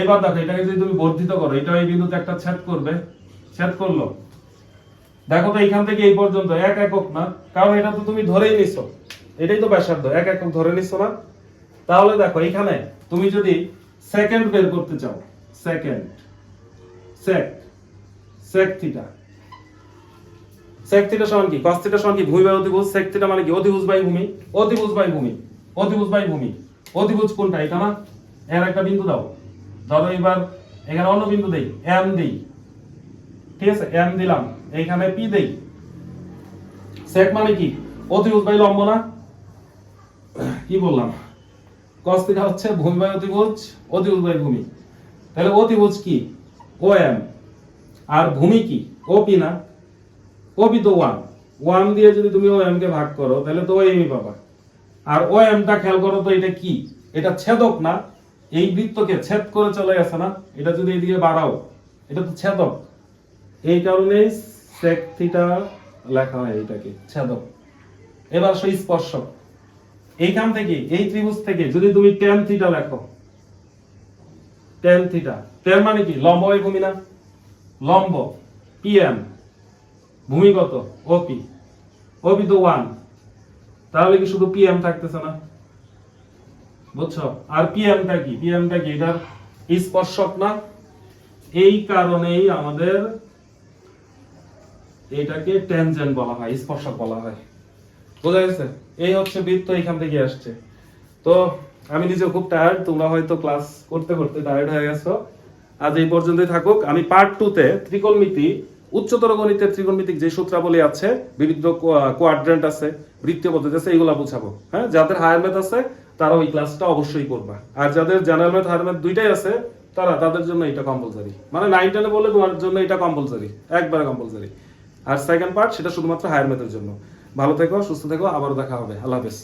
এবার দেখো এটাকে যদি তুমি বর্ধিত করো, এটা এই বিন্দুতে একটা ছেদ করবে, ছেদ করলো। দেখো তো এইখান থেকে এই পর্যন্ত এক একক না, কারণ এটা তো তুমি ধরেই নিছো, এটাই তো ব্যাসার্ধ, এক একক ধরে নিছো না? তাহলে দেখো এখানে তুমি যদি সেকেন্ড বের করতে চাও, সেকেন্ড, সেক, সেক থিটা, সেক থিটা সমান কি? cos থিটা সমান কি? ভূমি বাই অতিভুজ। সেক থিটা মানে কি? অতিভুজ বাই ভূমি, অতিভুজ বাই ভূমি, অতিভুজ বাই ভূমি। অতিভুজ কোনটা? এটা না? এর একটা বিন্দু দাও, ধরো এবার এখানে অন্য বিন্দু দেই, এম দেই, ঠিক আছে, এম দিলাম, এইখানে পি দেই। সেক মানে কি? অতিভুজ বাই লম্ব না? কি বললাম? cos থিটা হচ্ছে ভূমি বাই অতিভুজ, অতিভুজ বাই ভূমি। তাহলে অতিভুজ কি? ও এম, আর ভূমি কি? ও পি না? ও পি তো 1, 1 দিয়ে যদি তুমি ও এম কে ভাগ করো তাহলে তো ও এমই পাবা। আর ও এমটা খেয়াল করো তো, এটা কি? এটা ছেদক না? এই বৃত্তকে ছেদ করে চলে গেছে না? এটা যদি এইদিকে বাড়াও, এটা তো ছেদক। এই কারণেই sec থিটা লেখা হয় এটাকে ছেদক। এবার সেই স্পর্শক, এইখান থেকে এই ত্রিভুজ থেকে যদি তুমি tan থিটা লেখো, tan থিটা, tan মানে কি? লম্ব বাই ভূমি না? লম্ব pm, ভূমি কত? ওপি, ওপি তো 1, তাহলে কি শুধু pm থাকতেছে না? বুঝছো? আর pmটা কি? pmটা কি? এটার স্পর্শক না? এই কারণেই আমাদের এটাকে ট্যানজেন্ট বলা হয়, স্পর্শক বলা হয়। বোঝা গেছে? এই হচ্ছে বৃত্ত, এখান থেকে আসছে। তো আমি নিজে খুব টায়ার্ড, তোমরা হয়তো ক্লাস করতে করতে টায়ার্ড হয়ে গেছো। আজ এই পর্যন্তই থাকুক। আমি পার্ট 2 তে ত্রিকোণমিতি, উচ্চতর গণিতের ত্রিকোণমিতিক যে সূত্রাবলী আছে, বিবিধ কোয়াড্রেন্ট আছে, বৃত্তীয় পদ্ধতি আছে, এইগুলা বুঝাবো। হ্যাঁ, যাদের হায়ার ম্যাথ আছে তারা ওই ক্লাসটা অবশ্যই করবা, আর যাদের জেনারেল ম্যাথ হায়ার ম্যাথ দুইটাই আছে তাদের জন্য এটা কম্পালসরি, মানে 9 10 বলে তোমার জন্য এটা কম্পালসরি, একবারে কম্পালসরি। আর সেকেন্ড পার্ট সেটা শুধুমাত্র হায়ার ম্যাথের জন্য। ভালো থেকো, সুস্থ থেকো, আবারও দেখা হবে। আল্লাহ হাফেজ।